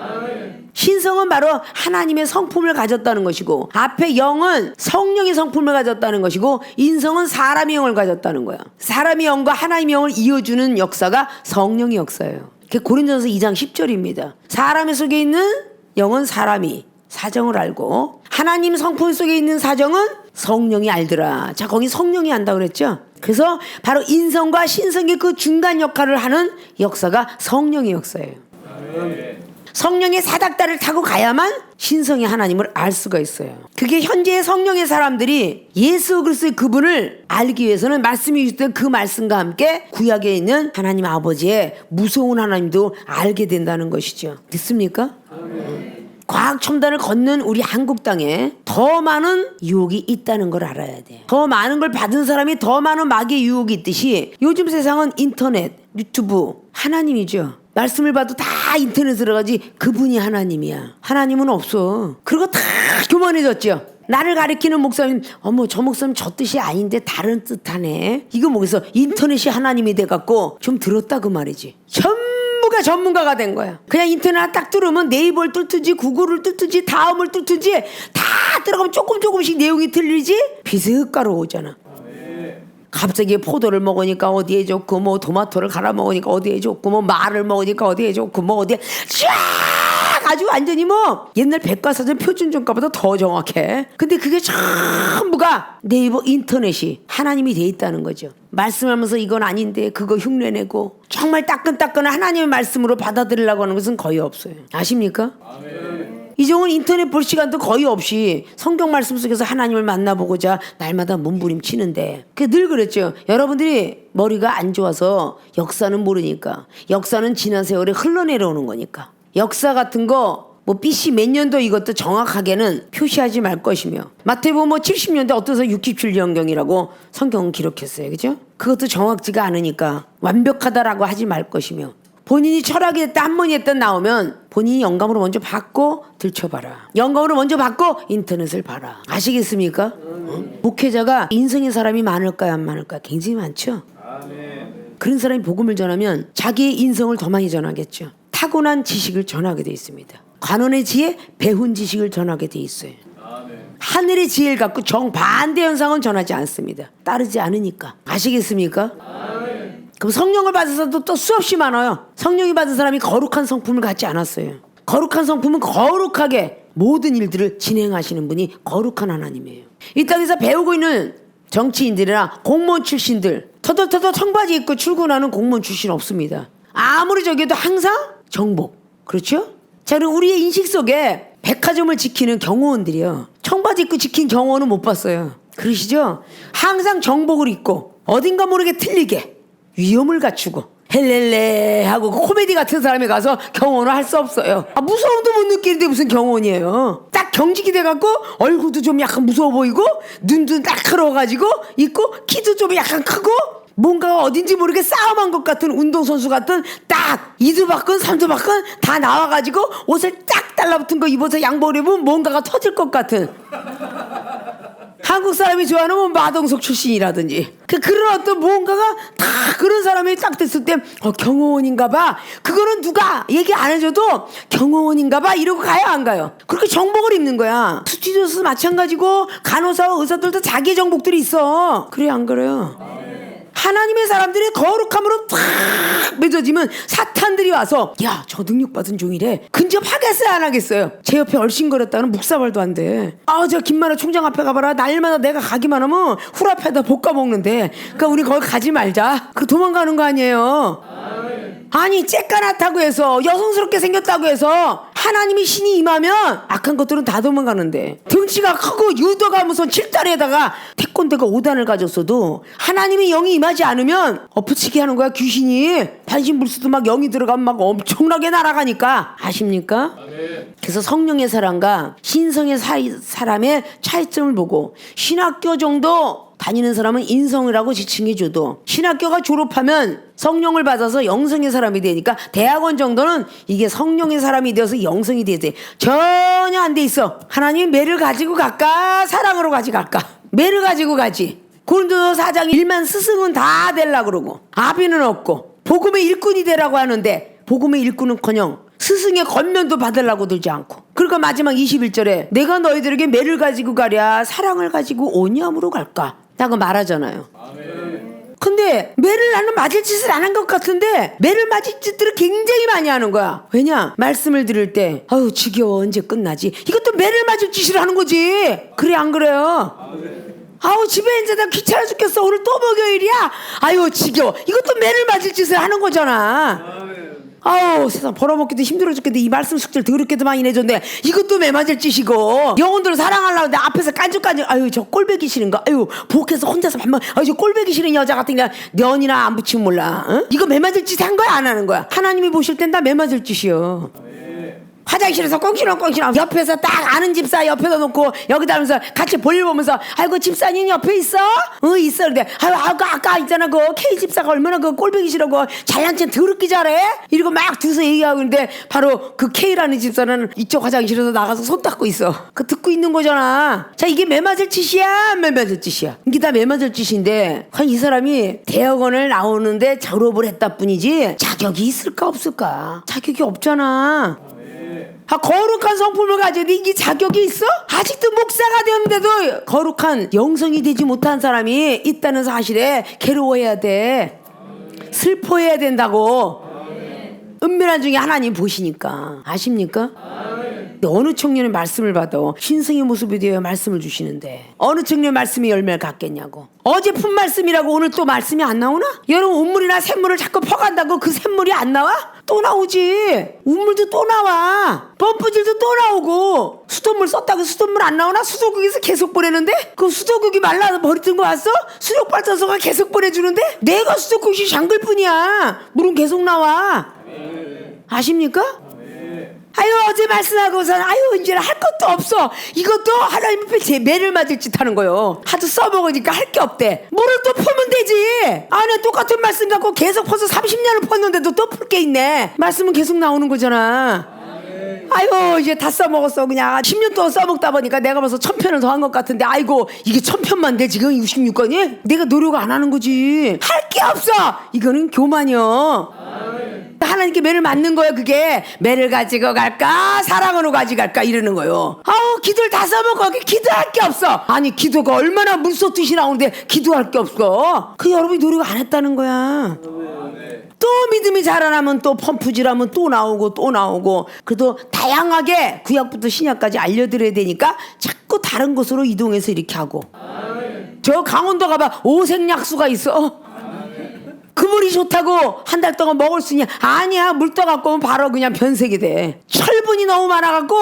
신성은 바로 하나님의 성품을 가졌다는 것이고 앞에 영은 성령의 성품을 가졌다는 것이고 인성은 사람의 영을 가졌다는 거야. 사람의 영과 하나님의 영을 이어주는 역사가 성령의 역사예요. 그게 고린도서 2장 10절입니다. 사람의 속에 있는 영은 사람이 사정을 알고 하나님 성품 속에 있는 사정은 성령이 알더라. 자, 거기 성령이 안다 그랬죠. 그래서 바로 인성과 신성의 그 중간 역할을 하는 역사가 성령의 역사예요. 성령의 사닥다리를 타고 가야만 신성의 하나님을 알 수가 있어요. 그게 현재의 성령의 사람들이 예수 그리스도의 그분을 알기 위해서는 말씀이 주셨던 그 말씀과 함께 구약에 있는 하나님 아버지의 무서운 하나님도 알게 된다는 것이죠. 됐습니까? 과학 첨단을 걷는 우리 한국 땅에 더 많은 유혹이 있다는 걸 알아야 돼. 더 많은 걸 받은 사람이 더 많은 마귀의 유혹이 있듯이 요즘 세상은 인터넷, 유튜브 하나님이죠. 말씀을 봐도 다 인터넷으로 가지 그분이 하나님이야. 하나님은 없어. 그리고 다 교만해졌죠. 나를 가리키는 목사님, 어머 저 목사님 저 뜻이 아닌데 다른 뜻하네. 이거 뭐겠어? 인터넷이 하나님이 돼갖고 좀 들었다 그 말이지. 전부가 전문가가 된 거야. 그냥 인터넷 딱 뚫으면 네이버를 뚫든지 구글을 뚫든지 다음을 뚫든지 다 들어가면 조금씩 내용이 틀리지 비슷가로 오잖아. 갑자기 포도를 먹으니까 어디에 좋고 뭐 토마토를 갈아 먹으니까 어디에 좋고 뭐 말을 먹으니까 어디에 좋고 뭐 어디에 쫙 아주 완전히 뭐 옛날 백과사전 표준정가보다 더 정확해. 근데 그게 전부가 네이버 인터넷이 하나님이 돼 있다는 거죠. 말씀하면서 이건 아닌데 그거 흉내내고 정말 따끈따끈한 하나님의 말씀으로 받아들이려고 하는 것은 거의 없어요. 아십니까? 아멘. 이종은 인터넷 볼 시간도 거의 없이 성경 말씀 속에서 하나님을 만나보고자 날마다 몸부림치는데 늘 그랬죠. 여러분들이 머리가 안 좋아서 역사는 모르니까. 역사는 지난 세월에 흘러내려오는 거니까. 역사 같은 거 뭐 BC 몇 년도 이것도 정확하게는 표시하지 말 것이며 마태복음 뭐 70년대 어떠서 67년경이라고 성경은 기록했어요. 그죠? 그것도 정확지가 않으니까 완벽하다라고 하지 말 것이며 본인이 철학이 됐다 한 번이 했다 나오면 본인이 영감으로 먼저 받고 들춰봐라. 영감으로 먼저 받고 인터넷을 봐라. 아시겠습니까? 목회자가 인성의 사람이 많을까요? 안 많을까요? 굉장히 많죠. 그런 사람이 복음을 전하면 자기의 인성을 더 많이 전하겠죠. 타고난 지식을 전하게 돼 있습니다. 관원의 지혜, 배운 지식을 전하게 돼 있어요. 하늘의 지혜를 갖고 정반대 현상은 전하지 않습니다. 따르지 않으니까. 아시겠습니까? 그럼 성령을 받아서도 또 수없이 많아요. 성령이 받은 사람이 거룩한 성품을 갖지 않았어요. 거룩한 성품은 거룩하게 모든 일들을 진행하시는 분이 거룩한 하나님이에요. 이 땅에서 배우고 있는 정치인들이나 공무원 출신들 터덜터덜 청바지 입고 출근하는 공무원 출신 없습니다. 아무리 저기도 항상 정복. 그렇죠? 자, 그럼 우리의 인식 속에 백화점을 지키는 경호원들이요. 청바지 입고 지킨 경호원은 못 봤어요. 그러시죠? 항상 정복을 입고 어딘가 모르게 틀리게 위험을 갖추고 헬렐레 하고 코미디 같은 사람이 가서 경호원을 할 수 없어요. 무서움도 못 느끼는데 무슨 경호원이에요. 딱 경직이 돼갖고 얼굴도 좀 약간 무서워 보이고 눈도 날카로워가지고 있고 키도 좀 약간 크고 뭔가 어딘지 모르게 싸움한 것 같은 운동선수 같은 딱 2두 바꾼 3두 바꾼 다 나와가지고 옷을 딱 달라붙은 거 입어서 양복을 입으면 뭔가가 터질 것 같은 한국 사람이 좋아하는 뭐 마동석 출신이라든지 그런 어떤 뭔가가 다 그런 사람이 딱 됐을 때 경호원인가 봐. 그거는 누가 얘기 안 해줘도 경호원인가 봐 이러고 가요 안 가요? 그렇게 정복을 입는 거야. 스튜디오스 마찬가지고 간호사와 의사들도 자기 정복들이 있어. 그래 안 그래요? 하나님의 사람들이 거룩함으로 탁 맺어지면 사탄들이 와서 야, 저 능력받은 종이래. 근접하겠어요 안 하겠어요? 제 옆에 얼씬거렸다는 묵사발도 안 돼. 저 김만호 총장 앞에 가봐라. 날마다 내가 가기만 하면 후라페다 볶아먹는데 그러니까 우리 거기 가지 말자. 그 도망가는 거 아니에요? 아니 쬐까맣다고 해서 여성스럽게 생겼다고 해서 하나님이 신이 임하면 악한 것들은 다 도망가는데 덩치가 크고 유도가 무슨 7단에다가 태권도가 5단을 가졌어도 하나님이 영이 임하지 않으면 엎어치기 하는 거야. 귀신이 반신불수도 막 영이 들어가면 막 엄청나게 날아가니까. 아십니까? 그래서 성령의 사람과 신성의 사람의 차이점을 보고 신학교 정도 다니는 사람은 인성이라고 지칭해줘도 신학교가 졸업하면 성령을 받아서 영성의 사람이 되니까 대학원 정도는 이게 성령의 사람이 되어서 영성이 돼야 돼. 전혀 안 돼 있어. 하나님이 매를 가지고 갈까 사랑으로 가지고 갈까. 매를 가지고 가지. 고린도서 4장 1만 스승은 다 되려고 그러고 아비는 없고 복음의 일꾼이 되라고 하는데 복음의 일꾼은커녕 스승의 권면도 받으려고 들지 않고 그러니까 마지막 21절에 내가 너희들에게 매를 가지고 가랴 사랑을 가지고 오냐므로 갈까 라고 말하잖아요. 근데 매를 나는 맞을 짓을 안 한 것 같은데 매를 맞을 짓들을 굉장히 많이 하는 거야. 왜냐? 말씀을 들을 때 아유 지겨워 언제 끝나지? 이것도 매를 맞을 짓을 하는 거지. 그래 안 그래요? 아우 집에 이제 나 귀찮아 죽겠어. 오늘 또 목요일이야. 아유 지겨워. 이것도 매를 맞을 짓을 하는 거잖아. 아우 세상 벌어먹기도 힘들어 죽겠는데 이 말씀 숙제를 더럽게도 많이 내줬는데 이것도 매 맞을 짓이고 영혼들을 사랑하려고 내 앞에서 깐죽깐죽 아유 저 꼴배기 싫은가 아유 부엌에서 혼자서 밥만 아유 저 꼴배기 싫은 여자 같은 게 면이나 안 붙이면 몰라. 응? 이거 매 맞을 짓 한 거야 안 하는 거야? 하나님이 보실 땐 다 매 맞을 짓이요. 화장실에서 꽁시렁꽁시렁 옆에서 딱 아는 집사 옆에다 놓고 여기다 하면서 같이 볼일 보면서 아이고 집사님 옆에 있어? 있어. 근데 아까 있잖아 그 K 집사가 얼마나 그 꼴보기 싫어 잘난 척 더럽게 잘해? 이러고 막 두서 얘기하고 있는데 바로 그 K라는 집사는 이쪽 화장실에서 나가서 손 닦고 있어. 그 듣고 있는 거잖아. 자 이게 매 맞을 짓이야 매 맞을 짓이야? 이게 다 매 맞을 짓인데 이 사람이 대학원을 나오는데 졸업을 했다 뿐이지 자격이 있을까 없을까? 자격이 없잖아. 거룩한 성품을 가져도 이게 자격이 있어? 아직도 목사가 되었는데도 거룩한 영성이 되지 못한 사람이 있다는 사실에 괴로워해야 돼. 슬퍼해야 된다고. 은밀한 중에 하나님 보시니까. 아십니까? 어느 청년의 말씀을 받아 신성의 모습에 대해 말씀을 주시는데 어느 청년의 말씀이 열매를 갖겠냐고. 어제 푼 말씀이라고 오늘 또 말씀이 안 나오나? 여러분 운물이나 샘물을 자꾸 퍼간다고 그 샘물이 안 나와? 또 나오지. 운물도 또 나와. 펌프질도 또 나오고. 수돗물 썼다고 수돗물 안 나오나? 수도국에서 계속 보내는데 그 수도국이 말라서 버리던 거 왔어? 수족발전소가 계속 보내주는데 내가 수도국이 잠글 뿐이야. 물은 계속 나와. 아십니까? 아유 어제 말씀하고선 아유 이제는 할 것도 없어. 이것도 하나님 앞에 제 매를 맞을 짓 하는 거요. 하도 써먹으니까 할 게 없대. 물을 또 퍼면 되지. 안에 똑같은 말씀 갖고 계속 퍼서 30년을 펐는데도 또 풀 게 있네. 말씀은 계속 나오는 거잖아. 아유 이제 다 써먹었어. 그냥 10년 동안 써먹다 보니까 내가 벌써 1000편을 더 한 것 같은데 아이고 이게 1000편만 돼 지금 66권이? 내가 노력 안 하는 거지. 할 게 없어. 이거는 교만이요. 하나님께 매를 맞는 거예요. 그게 매를 가지고 갈까 사랑으로 가져갈까 이러는 거예요. 아우 기도를 다 써먹고 기도할 게 없어. 아니 기도가 얼마나 물쏟듯이 나오는데 기도할 게 없어. 그 여러분이 노력 안 했다는 거야. 또 믿음이 자라나면 또 펌프질하면 또 나오고 또 나오고. 그래도 다양하게 구약부터 신약까지 알려드려야 되니까 자꾸 다른 곳으로 이동해서 이렇게 하고. 저 강원도 가봐 오색약수가 있어. 그 물이 좋다고 한 달 동안 먹을 수 있냐? 아니야. 물 떠갖고 오면 바로 그냥 변색이 돼. 철분이 너무 많아갖고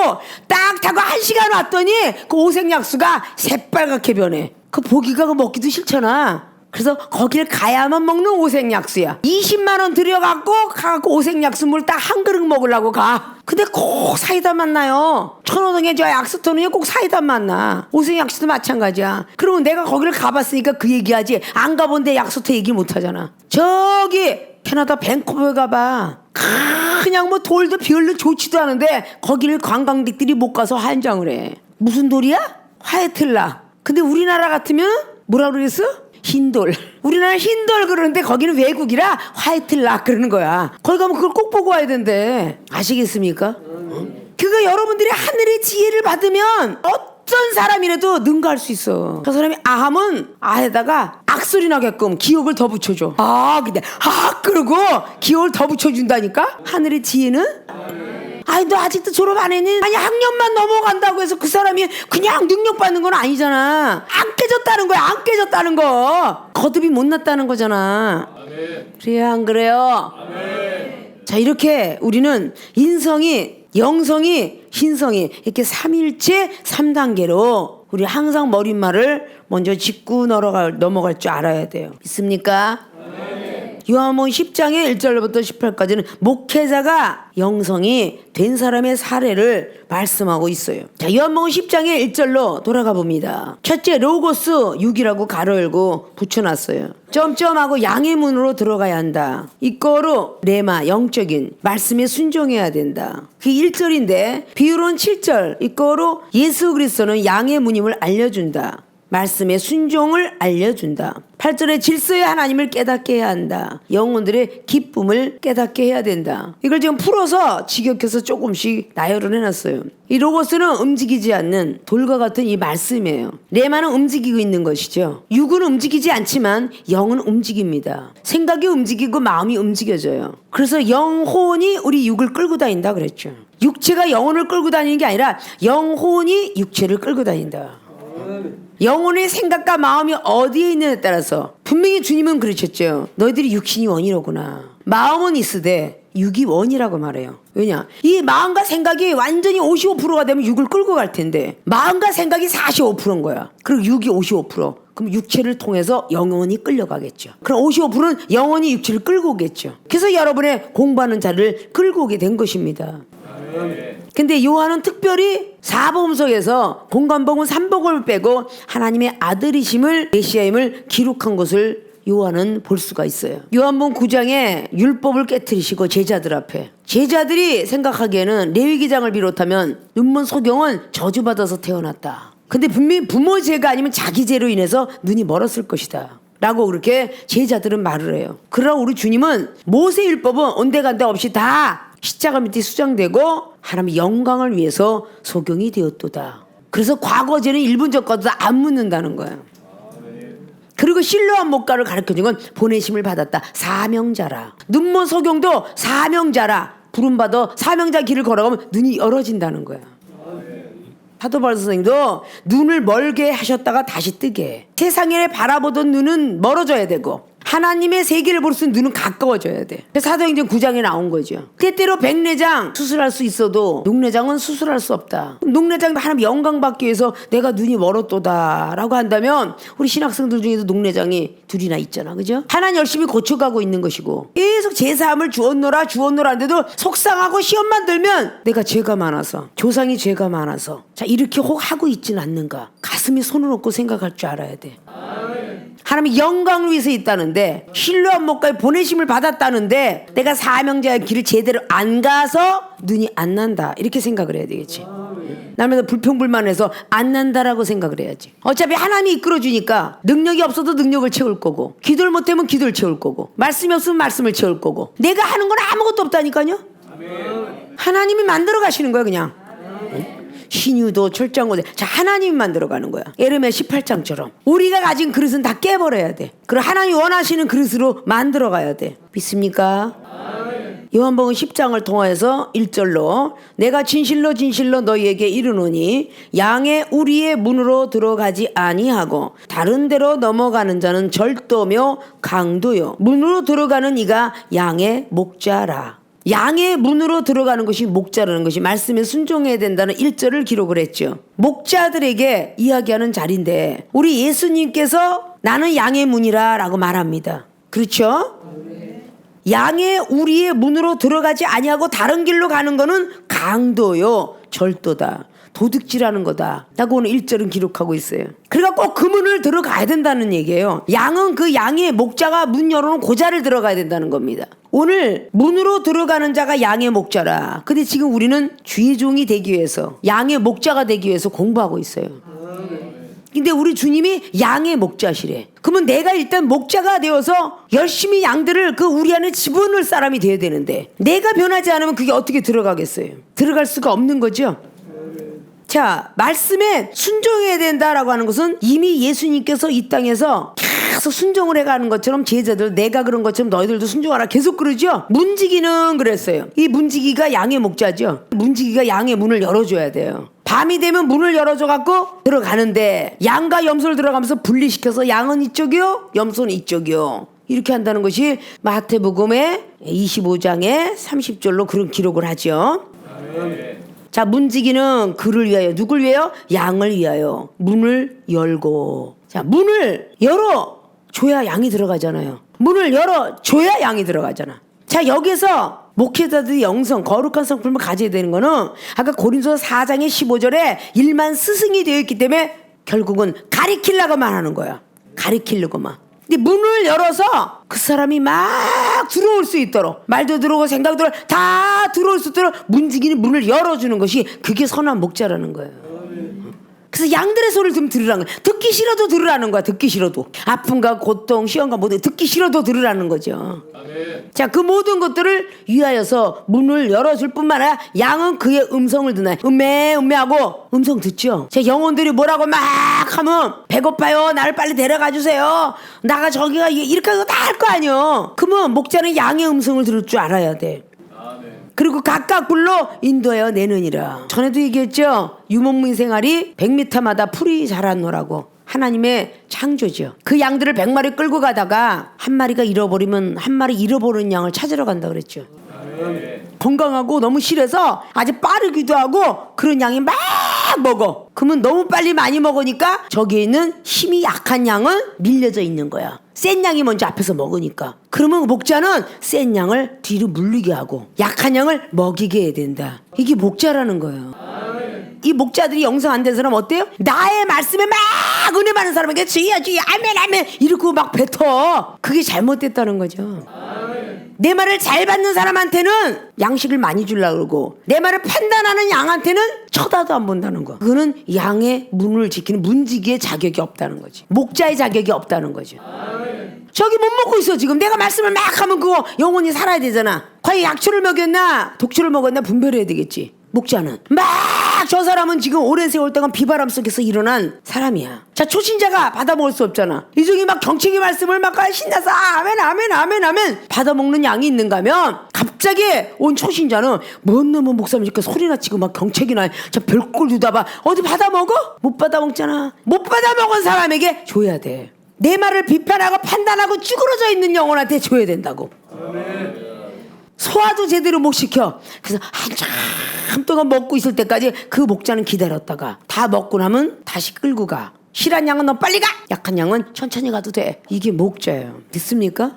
딱 타고 1시간 왔더니 그 오색약수가 새빨갛게 변해. 그 보기가 먹기도 싫잖아. 그래서 거길 가야만 먹는 오색약수야. 20만 원 들여갖고 가갖고 오색약수 물 딱 한 그릇 먹으려고 가. 근데 꼭 사이다 만나요. 천호동에 저 약수터는요 꼭 사이다 만나. 오색약수도 마찬가지야. 그러면 내가 거기를 가봤으니까 그 얘기하지. 안 가본데 약수터 얘기 못하잖아. 저기 캐나다 밴쿠버에 가봐. 그냥 뭐 돌도 별로 좋지도 않은데 거기를 관광객들이 못 가서 한장을 해. 무슨 돌이야? 화이틀락. 근데 우리나라 같으면 뭐라 그랬어? 흰돌. 우리나라 흰돌 그러는데 거기는 외국이라 화이트락 그러는 거야. 거기 가면 그걸 꼭 보고 와야 된대. 아시겠습니까? 그거 여러분들이 하늘의 지혜를 받으면 어떤 사람이라도 능가할 수 있어. 저 사람이 아하면 아에다가 악소리 나게끔 기억을 더 붙여줘. 근데 그러고 기억을 더 붙여준다니까. 하늘의 지혜는 아니 너 아직도 졸업 안 했니? 아니 학년만 넘어간다고 해서 그 사람이 그냥 능력받는 건 아니잖아. 안 깨졌다는 거야. 안 깨졌다는 거. 거듭이 못 났다는 거잖아. 그래야 안 그래요? 자 이렇게 우리는 인성이 영성이 신성이 이렇게 삼일체 3단계로 우리 항상 머릿말을 먼저 짚고 넘어갈 줄 알아야 돼요. 있습니까? 요한복음 10장의 1절부터 18까지는 목회자가 영성이 된 사람의 사례를 말씀하고 있어요. 자, 요한복음 10장의 1절로 돌아가 봅니다. 첫째 로고스 6이라고 가로 열고 붙여놨어요. 점점하고 양의 문으로 들어가야 한다. 이거로 레마 영적인 말씀에 순종해야 된다. 그 1절인데 비유론 7절 이거로 예수 그리스도는 양의 문임을 알려준다. 말씀의 순종을 알려준다. 8절에 질서의 하나님을 깨닫게 해야 한다. 영혼들의 기쁨을 깨닫게 해야 된다. 이걸 지금 풀어서 직역해서 조금씩 나열을 해놨어요. 이 로고스는 움직이지 않는 돌과 같은 이 말씀이에요. 레마는 움직이고 있는 것이죠. 육은 움직이지 않지만 영은 움직입니다. 생각이 움직이고 마음이 움직여져요. 그래서 영혼이 우리 육을 끌고 다닌다 그랬죠. 육체가 영혼을 끌고 다니는 게 아니라 영혼이 육체를 끌고 다닌다. 영혼의 생각과 마음이 어디에 있느냐에 따라서 분명히 주님은 그러셨죠. 너희들이 육신이 원이로구나. 마음은 있으되 육이 원이라고 말해요. 왜냐? 이 마음과 생각이 완전히 55%가 되면 육을 끌고 갈 텐데 마음과 생각이 45%인 거야. 그리고 육이 55%. 그럼 육체를 통해서 영혼이 끌려가겠죠. 그럼 55%는 영혼이 육체를 끌고 오겠죠. 그래서 여러분의 공부하는 자를 끌고 오게 된 것입니다. 근데 요한은 특별히 사복음서에서 공관복음 3복음을 빼고 하나님의 아들이심을 메시아임을 기록한 것을 요한은 볼 수가 있어요. 요한복음 9장에 율법을 깨트리시고 제자들 앞에 제자들이 생각하기에는 레위기장을 비롯하면 눈먼 소경은 저주받아서 태어났다. 근데 분명히 부모 죄가 아니면 자기 죄로 인해서 눈이 멀었을 것이다 라고 그렇게 제자들은 말을 해요. 그러나 우리 주님은 모세율법은 온데간데 없이 다 십자가 밑에 수장되고 하나님의 영광을 위해서 소경이 되었도다. 그래서 과거 죄는 1분 전과도 안 묻는다는 거예요. 그리고 실로암 목가를 가르쳐준 건 보내심을 받았다. 사명자라. 눈먼 소경도 사명자라. 부름받아 사명자 길을 걸어가면 눈이 열어진다는 거야. 사도 바울 선생님도 눈을 멀게 하셨다가 다시 뜨게 해. 세상에 바라보던 눈은 멀어져야 되고 하나님의 세계를 볼 수 있는 눈은 가까워져야 돼. 사도행전 9장에 나온 거죠. 때때로 백내장 수술할 수 있어도 녹내장은 수술할 수 없다. 녹내장 하나님 영광 받기 위해서 내가 눈이 멀었도다 라고 한다면 우리 신학생들 중에도 녹내장이 둘이나 있잖아. 그죠? 하나님 열심히 고쳐가고 있는 것이고 계속 제사함을 주었노라 하는데도 속상하고 시험만 들면 내가 죄가 많아서 조상이 죄가 많아서 자 이렇게 혹 하고 있지는 않는가. 가슴에 손을 얹고 생각할 줄 알아야 돼. 하나님이 영광을 위해서 있다는데 실로암 목가에 보내심을 받았다는데 내가 사명자의 길을 제대로 안 가서 눈이 안 난다 이렇게 생각을 해야 되겠지. 남에서 불평불만해서 안 난다라고 생각을 해야지. 어차피 하나님이 이끌어주니까 능력이 없어도 능력을 채울 거고 기도를 못하면 기도를 채울 거고 말씀이 없으면 말씀을 채울 거고 내가 하는 건 아무것도 없다니까요. 하나님이 만들어 가시는 거야 그냥. 신유도 철장고대 자 하나님이 만들어가는 거야. 예레미야 18장처럼 우리가 가진 그릇은 다 깨버려야 돼. 그리고 하나님이 원하시는 그릇으로 만들어가야 돼. 믿습니까? 요한복음 10장을 통해서 1절로 내가 진실로 너희에게 이르노니 양의 우리의 문으로 들어가지 아니하고 다른 데로 넘어가는 자는 절도며 강도요 문으로 들어가는 이가 양의 목자라. 양의 문으로 들어가는 것이 목자라는 것이 말씀에 순종해야 된다는 1절을 기록을 했죠. 목자들에게 이야기하는 자리인데 우리 예수님께서 나는 양의 문이라 라고 말합니다. 그렇죠? 양의 우리의 문으로 들어가지 아니하고 다른 길로 가는 거는 강도요 절도다. 도둑질하는 거다 라고 오늘 1절은 기록하고 있어요. 그러니까 꼭 그 문을 들어가야 된다는 얘기예요. 양은 그 양의 목자가 문 열어놓은 그 자리를 들어가야 된다는 겁니다. 오늘 문으로 들어가는 자가 양의 목자라. 근데 지금 우리는 주의 종이 되기 위해서 양의 목자가 되기 위해서 공부하고 있어요. 근데 우리 주님이 양의 목자시래. 그러면 내가 일단 목자가 되어서 열심히 양들을 그 우리 안에 집어넣을 사람이 돼야 되는데 내가 변하지 않으면 그게 어떻게 들어가겠어요? 들어갈 수가 없는 거죠. 자, 말씀에 순종해야 된다라고 하는 것은 이미 예수님께서 이 땅에서 계속 순종을 해가는 것처럼 제자들 내가 그런 것처럼 너희들도 순종하라 계속 그러죠. 문지기는 그랬어요. 이 문지기가 양의 목자죠. 문지기가 양의 문을 열어줘야 돼요. 밤이 되면 문을 열어줘갖고 들어가는데 양과 염소를 들어가면서 분리시켜서 양은 이쪽이요 염소는 이쪽이요 이렇게 한다는 것이 마태복음의 25장의 30절로 그런 기록을 하죠. 자, 문지기는 그를 위하여 누굴 위하여? 양을 위하여 문을 열고 자 문을 열어줘야 양이 들어가잖아요. 문을 열어줘야 양이 들어가잖아. 자 여기서 목회자들이 영성 거룩한 성품을 가져야 되는 거는 아까 고린도서 4장의 15절에 일만 스승이 되어 있기 때문에 결국은 가리키려고만 하는 거야. 가리키려고만. 근데 문을 열어서 그 사람이 막 들어올 수 있도록 말도 들어오고 생각도 들어오고 다 들어올 수 있도록 문지기는 문을 열어주는 것이 그게 선한 목자라는 거예요. 그래서 양들의 소리를 좀 들으라는 거야. 듣기 싫어도 들으라는 거야. 듣기 싫어도 아픔과 고통 시험과 모든 듣기 싫어도 들으라는 거죠. 자, 그 모든 것들을 위하여서 문을 열어줄 뿐만 아니라 양은 그의 음성을 듣나요. 음매하고 음성 듣죠. 자, 영혼들이 뭐라고 막 하면 배고파요 나를 빨리 데려가 주세요 나가 저기가 이렇게 다 할 거 아니에요. 그러면 목자는 양의 음성을 들을 줄 알아야 돼. 그리고 각각 불러 인도하여 내느니라. 전에도 얘기했죠. 유목민 생활이 100m마다 풀이 자라노라고. 하나님의 창조죠. 그 양들을 100마리 끌고 가다가 한 마리가 잃어버리면 한 마리 잃어버린 양을 찾으러 간다 그랬죠. 건강하고 너무 실해서 아주 빠르기도 하고 그런 양이 막 먹어. 그러면 너무 빨리 많이 먹으니까 저기에 있는 힘이 약한 양은 밀려져 있는 거야. 센 양이 먼저 앞에서 먹으니까. 그러면 목자는 센 양을 뒤로 물리게 하고 약한 양을 먹이게 해야 된다. 이게 목자라는 거예요. 이 목자들이 영성 안 된 사람 어때요? 나의 말씀에 막 은혜 많은 사람에게 주여 주여 아멘 이러고 막 뱉어. 그게 잘못됐다는 거죠. 내 말을 잘 받는 사람한테는 양식을 많이 주려고 그러고 내 말을 판단하는 양한테는 쳐다도 안 본다는 거야. 그거는 양의 문을 지키는 문지기의 자격이 없다는 거지. 목자의 자격이 없다는 거죠. 저기 못 먹고 있어 지금. 내가 말씀을 막 하면 그거 영혼이 살아야 되잖아. 과연 약초를 먹였나 독초를 먹었나 분별해야 되겠지. 목자는 막 저 사람은 지금 오랜 세월 동안 비바람 속에서 일어난 사람이야. 자, 초신자가 받아먹을 수 없잖아. 이종이 막 경책의 말씀을 막 신나서 아멘 아멘 아멘 아멘 받아먹는 양이 있는가 하면 갑자기 온 초신자는 뭔 놈의 목사님 이렇게 소리나 치고 막 경책이나 저 별꼴 두다봐 어디 받아먹어? 못 받아먹잖아. 못 받아먹은 사람에게 줘야 돼. 내 말을 비판하고 판단하고 쭈그러져 있는 영혼한테 줘야 된다고. 아멘. 소화도 제대로 못 시켜. 그래서 한참 동안 먹고 있을 때까지 그 목자는 기다렸다가 다 먹고 나면 다시 끌고 가. 실한 양은 너 빨리 가! 약한 양은 천천히 가도 돼. 이게 목자예요. 됐습니까?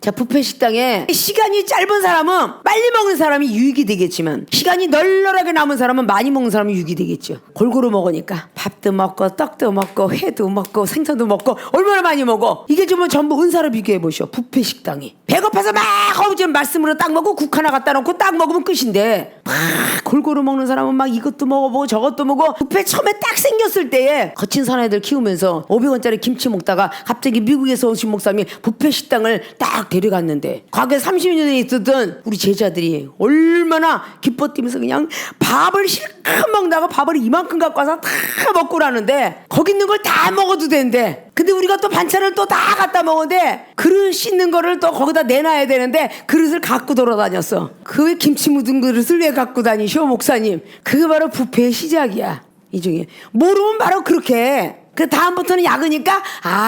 자, 뷔페 식당에 시간이 짧은 사람은 빨리 먹는 사람이 유익이 되겠지만 시간이 널널하게 남은 사람은 많이 먹는 사람이 유익이 되겠죠. 골고루 먹으니까 밥도 먹고 떡도 먹고 회도 먹고 생선도 먹고 얼마나 많이 먹어. 이게 좀 전부 은사로 비교해 보시오. 뷔페 식당이 배고파서 막 허우지는 말씀으로 딱 먹고 국 하나 갖다 놓고 딱 먹으면 끝인데 막 골고루 먹는 사람은 막 이것도 먹어보고 저것도 먹어. 뷔페 처음에 딱 생겼을 때에 거친 사나이들 키우면서 500원짜리 김치 먹다가 갑자기 미국에서 오신 목사님이 뷔페 식당을 딱 데려갔는데 과거에 30년에 있었던 우리 제자들이 얼마나 기뻐 뛰면서 그냥 밥을 실컷 먹다가 밥을 이만큼 갖고 와서 다 먹고 나는데 거기 있는 걸 다 먹어도 되는데 근데 우리가 또 반찬을 또 다 갖다 먹었는데 그릇 씻는 거를 또 거기다 내놔야 되는데 그릇을 갖고 돌아다녔어. 그 김치 묻은 그릇을 왜 갖고 다니셔 목사님? 그게 바로 뷔페의 시작이야. 이 중에 모르면 바로 그렇게 그 다음부터는 약으니까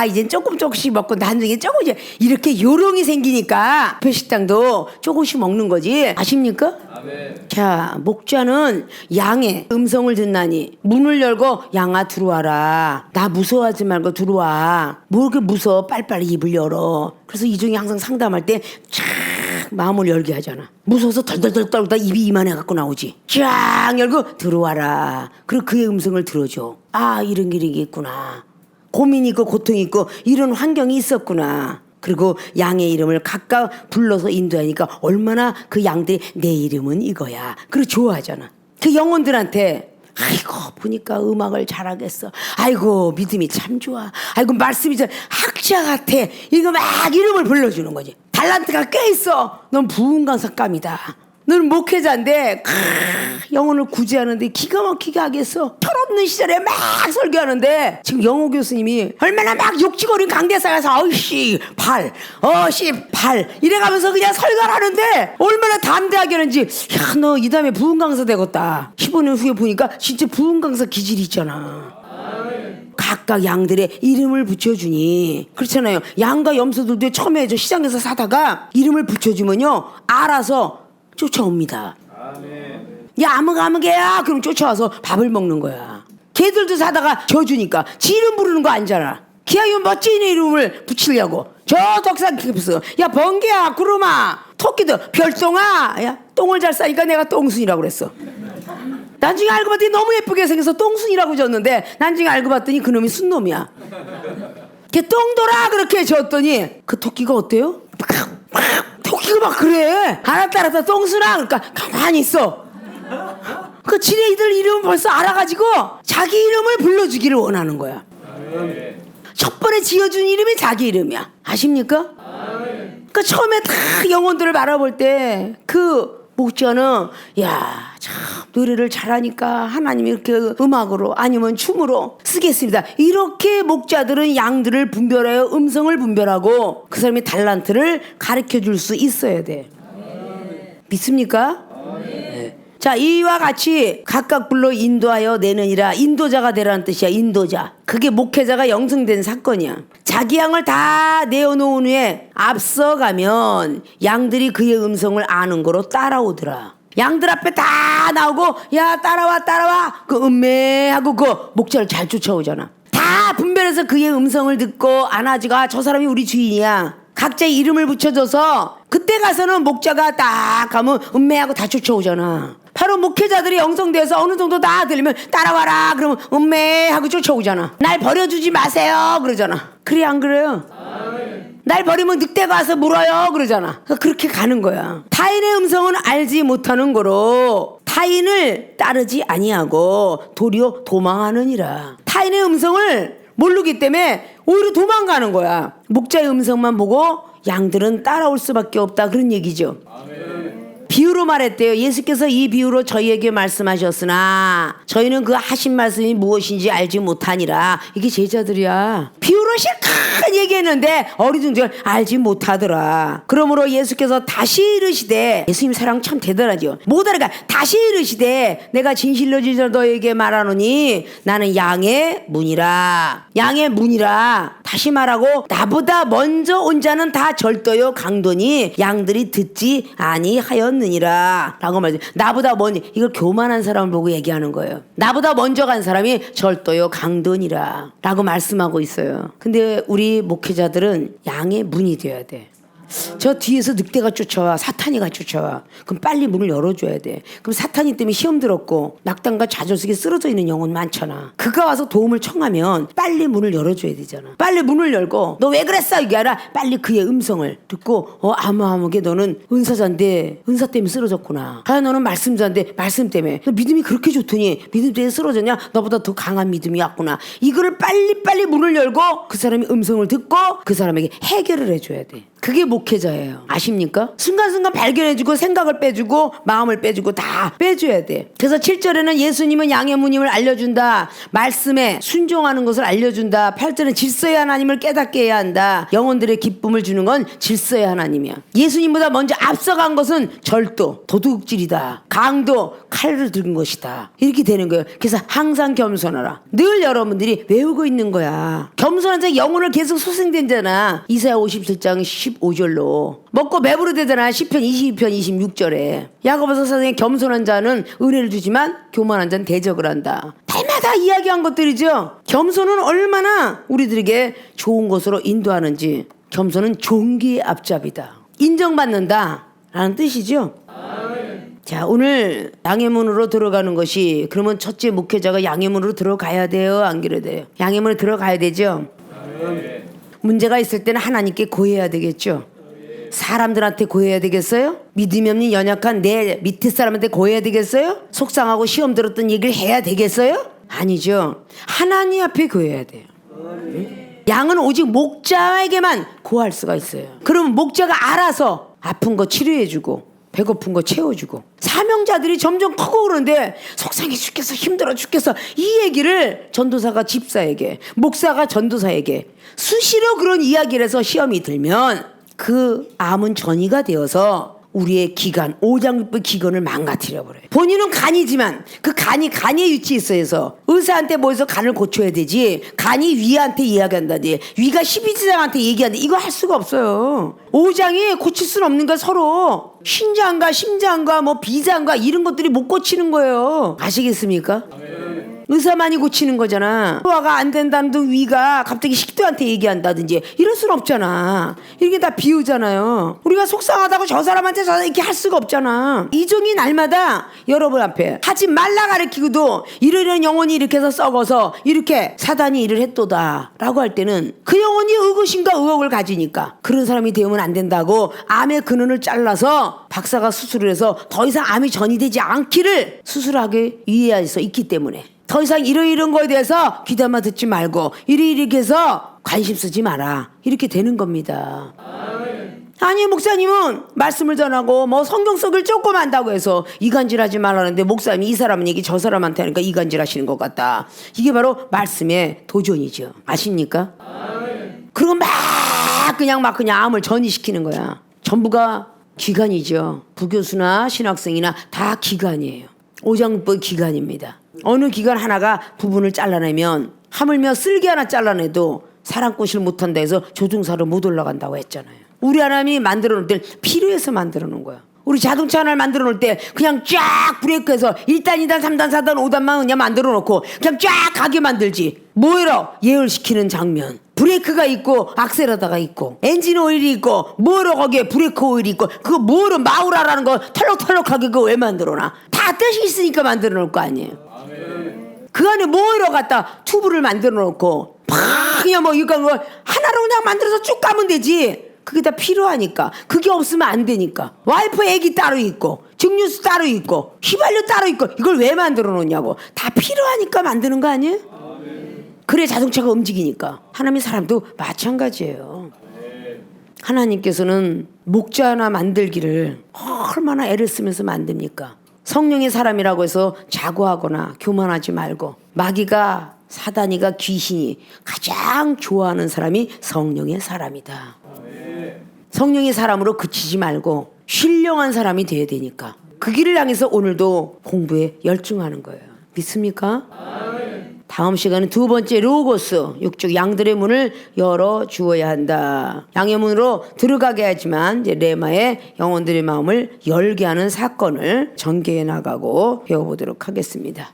이젠 조금씩 먹고 나중에 조금씩 이렇게 요령이 생기니까 뷔페 식당도 조금씩 먹는 거지. 아십니까? 아멘. 자, 목자는 양의 음성을 듣나니 문을 열고 양아 들어와라. 나 무서워하지 말고 들어와. 뭐 그렇게 무서워. 빨리빨리 입을 열어. 그래서 이종이 항상 상담할 때 쫙 마음을 열게 하잖아. 무서워서 덜덜덜 떨다 입이 이만해 갖고 나오지. 쫙 열고 들어와라. 그리고 그의 음성을 들어줘. 이런 길이 있구나. 고민이 있고 고통이 있고 이런 환경이 있었구나. 그리고 양의 이름을 각각 불러서 인도하니까 얼마나 그 양들이 내 이름은 이거야. 그리고 좋아하잖아. 그 영혼들한테 아이고 보니까 음악을 잘하겠어. 아이고 믿음이 참 좋아. 아이고 말씀이 참 학자 같아. 이거 막 이름을 불러주는 거지. 달란트가 꽤 있어. 넌 부흥 강사감이다. 너는 목회자인데 영혼을 구제하는데 기가 막히게 하겠어. 철없는 시절에 막 설교하는데 지금 영어 교수님이 얼마나 막 욕지거린 강대사에 가서 어이씨 발 이래가면서 그냥 설교를 하는데 얼마나 담대하게 하는지 야 너 이 다음에 부흥 강사 되겠다. 15년 후에 보니까 진짜 부흥 강사 기질이 있잖아. 각각 양들의 이름을 붙여주니 그렇잖아요. 양과 염소들도 처음에 저 시장에서 사다가 이름을 붙여주면요 알아서 쫓아옵니다. 아멘. 야 아무개야 그럼 쫓아와서 밥을 먹는 거야. 걔들도 사다가 져주니까 지 이름 부르는 거 아니잖아. 기아이면 멋진 이름을 붙이려고 저 덕산 깊었어. 야 번개야 구름아 토끼도 별똥아 야 똥을 잘 싸니까 내가 똥순이라고 그랬어. 나중에 알고 봤더니 너무 예쁘게 생겨서 똥순이라고 졌는데 나중에 알고 봤더니 그놈이 순놈이야. 걔 똥돌아 그렇게 졌더니 그 토끼가 어때요? 토끼가 막 그래. 알았다 똥순아. 그러니까 가만히 있어. 그 지네이들 이름을 벌써 알아가지고 자기 이름을 불러주기를 원하는 거야. 첫 번에 지어준 이름이 자기 이름이야. 아십니까? 그러니까 처음에 다 영혼들을 바라볼 때 그 목자는 야 참 노래를 잘하니까 하나님이 이렇게 음악으로 아니면 춤으로 쓰겠습니다. 이렇게 목자들은 양들을 분별하여 음성을 분별하고 그 사람이 달란트를 가르쳐줄 수 있어야 돼. 믿습니까? 네. 자, 이와 같이 각각 불러 인도하여 내느니라. 인도자가 되라는 뜻이야. 인도자. 그게 목회자가 영성된 사건이야. 자기 양을 다 내어놓은 후에 앞서가면 양들이 그의 음성을 아는 거로 따라오더라. 양들 앞에 다 나오고 야 따라와 그 음매하고 그 목자를 잘 쫓아오잖아. 다 분별해서 그의 음성을 듣고 안아지가 저 사람이 우리 주인이야. 각자의 이름을 붙여줘서 그때 가서는 목자가 딱 가면 음매하고 다 쫓아오잖아. 바로 목회자들이 영성돼서 어느 정도 다 들리면 따라와라 그러면 음매하고 쫓아오잖아. 날 버려주지 마세요 그러잖아. 그래 안 그래요? 날 버리면 늑대가 와서 물어요 그러잖아. 그렇게 가는 거야. 타인의 음성은 알지 못하는 거로 타인을 따르지 아니하고 도리어 도망하느니라. 타인의 음성을 모르기 때문에 오히려 도망가는 거야. 목자의 음성만 보고 양들은 따라올 수밖에 없다 그런 얘기죠. 아멘. 비유로 말했대요. 예수께서 이 비유로 저희에게 말씀하셨으나 저희는 그 하신 말씀이 무엇인지 알지 못하니라. 이게 제자들이야. 비유로 실컷 얘기했는데 어리둥절 알지 못하더라. 그러므로 예수께서 다시 이르시되, 예수님 사랑 참 대단하죠. 못 알아가. 다시 이르시되 내가 진실로 진실로 너에게 말하노니 나는 양의 문이라. 양의 문이라. 다시 말하고 나보다 먼저 온 자는 다 절도요 강도니 양들이 듣지 아니하였느니라 라고 말해요. 나보다 먼저, 이걸 교만한 사람을 보고 얘기하는 거예요. 나보다 먼저 간 사람이 절도요 강도니라 라고 말씀하고 있어요. 근데 우리 목회자들은 양의 문이 되어야 돼. 저 뒤에서 늑대가 쫓아와, 사탄이가 쫓아와. 그럼 빨리 문을 열어줘야 돼. 그럼 사탄이 때문에 시험 들었고 낙담과 좌절 속에 쓰러져 있는 영혼 많잖아. 그가 와서 도움을 청하면 빨리 문을 열어줘야 되잖아. 빨리 문을 열고 너 왜 그랬어? 이게 아니라 빨리 그의 음성을 듣고 아무게 너는 은사자인데 은사 때문에 쓰러졌구나. 너는 말씀자인데 말씀 때문에. 너 믿음이 그렇게 좋더니 믿음 때문에 쓰러졌냐? 너보다 더 강한 믿음이 왔구나. 이거를 빨리 문을 열고 그 사람이 음성을 듣고 그 사람에게 해결을 해줘야 돼. 그게 목회자예요. 아십니까? 순간순간 발견해주고 생각을 빼주고 마음을 빼주고 다 빼줘야 돼. 그래서 7절에는 예수님은 양의 문임을 알려준다. 말씀에 순종하는 것을 알려준다. 8절은 질서의 하나님을 깨닫게 해야 한다. 영혼들의 기쁨을 주는 건 질서의 하나님이야. 예수님보다 먼저 앞서간 것은 절도, 도둑질이다. 강도, 칼을 들은 것이다. 이렇게 되는 거예요. 그래서 항상 겸손하라. 늘 여러분들이 외우고 있는 거야. 겸손한 자 영혼을 계속 소생된잖아. 이사야 57장 15절로 먹고 배부르 되잖아. 시편 22편 26절에 야고보서 사장에 겸손한 자는 은혜를 주지만 교만한 자는 대적을 한다. 달마다 이야기한 것들이죠. 겸손은 얼마나 우리들에게 좋은 것으로 인도하는지. 겸손은 종기의 앞잡이다. 인정받는다 라는 뜻이죠. 자, 오늘 양의 문으로 들어가는 것이, 그러면 첫째 목회자가 양의 문으로 들어가야 돼요, 안 그래야 돼요? 양의 문으로 들어가야 되죠. 문제가 있을 때는 하나님께 고해야 되겠죠. 사람들한테 고해야 되겠어요? 믿음이 없는 연약한 내 밑에 사람한테 고해야 되겠어요? 속상하고 시험 들었던 얘기를 해야 되겠어요? 아니죠. 하나님 앞에 고해야 돼요. 양은 오직 목자에게만 고할 수가 있어요. 그러면 목자가 알아서 아픈 거 치료해주고 배고픈 거 채워주고. 사명자들이 점점 크고 그러는데 속상해 죽겠어, 힘들어 죽겠어, 이 얘기를 전도사가 집사에게, 목사가 전도사에게 수시로 그런 이야기를 해서 시험이 들면 그 암은 전이가 되어서 우리의 기관, 오장육부 기관을 망가뜨려 버려요. 본인은 간이지만 그 간이 간에 위치해 있어서 의사한테 모여서 간을 고쳐야 되지, 간이 위한테 이야기한다지, 위가 12지장한테 얘기한다, 이거 할 수가 없어요. 오장이 고칠 수는 없는 거야. 서로 신장과 심장과 뭐 비장과 이런 것들이 못 고치는 거예요. 아시겠습니까? 의사만이 고치는 거잖아. 소화가 안 된다는 등 위가 갑자기 식도한테 얘기한다든지 이럴 수는 없잖아. 이게 다 비유잖아요. 우리가 속상하다고 저 사람한테 이렇게 할 수가 없잖아. 이종이 날마다 여러분 앞에 하지 말라 가르치고도 이러이러한 영혼이 이렇게 해서 썩어서 이렇게 사단이 일을 했도다 라고 할 때는 그 영혼이 의구심과 의혹을 가지니까 그런 사람이 되면 안 된다고 암의 근원을 잘라서 박사가 수술을 해서 더 이상 암이 전이되지 않기를 수술하기 위해서 있기 때문에 더 이상 이런 거에 대해서 귀담아 듣지 말고 이렇게 해서 관심 쓰지 마라, 이렇게 되는 겁니다. 아니, 목사님은 말씀을 전하고 뭐 성경 속을 조금 안다고 해서 이간질하지 말라는데 목사님이 이 사람 얘기 저 사람한테 하니까 이간질하시는 것 같다. 이게 바로 말씀의 도전이죠. 아십니까? 그리고 막 그냥 암을 전이시키는 거야. 전부가 기간이죠. 부교수나 신학생이나 다 기간이에요. 오장법 기간입니다. 어느 기간 하나가 부분을 잘라내면, 하물며 쓸개 하나 잘라내도 사랑꽃을 못한다 해서 조종사로 못 올라간다고 했잖아요. 우리 하나님이 만들어 놓을 때 필요해서 만들어 놓은 거야. 우리 자동차 하나를 만들어 놓을 때 그냥 쫙 브레이크해서 1단, 2단, 3단, 4단, 5단만 그냥 만들어 놓고 그냥 쫙 가게 만들지. 뭐해라? 예열시키는 장면. 브레이크가 있고 악셀러다가 있고 엔진 오일이 있고 뭐로 거기에 브레이크 오일이 있고 그거 뭐로 마우라라는 거 털럭털럭하게 그거 왜 만들어놔? 다 뜻이 있으니까 만들어 놓을 거 아니에요. 그 안에 뭐로 갖다 튜브를 만들어 놓고 팍 그냥 뭐 이거 하나로 그냥 만들어서 쭉 가면 되지. 그게 다 필요하니까. 그게 없으면 안 되니까. 와이프 액이 따로 있고 증류수 따로 있고 휘발유 따로 있고 이걸 왜 만들어 놓냐고. 다 필요하니까 만드는 거 아니에요? 그래 자동차가 움직이니까. 하나님의 사람도 마찬가지예요. 하나님께서는 목자 하나 만들기를 얼마나 애를 쓰면서 만듭니까? 성령의 사람이라고 해서 자고하거나 교만하지 말고, 마귀가, 사단이가, 귀신이 가장 좋아하는 사람이 성령의 사람이다. 성령의 사람으로 그치지 말고 신령한 사람이 돼야 되니까 그 길을 향해서 오늘도 공부에 열중하는 거예요. 믿습니까? 다음 시간은 두 번째 로고스, 육적 양들의 문을 열어주어야 한다. 양의 문으로 들어가게 하지만 이제 레마의 영혼들의 마음을 열게 하는 사건을 전개해 나가고 배워보도록 하겠습니다.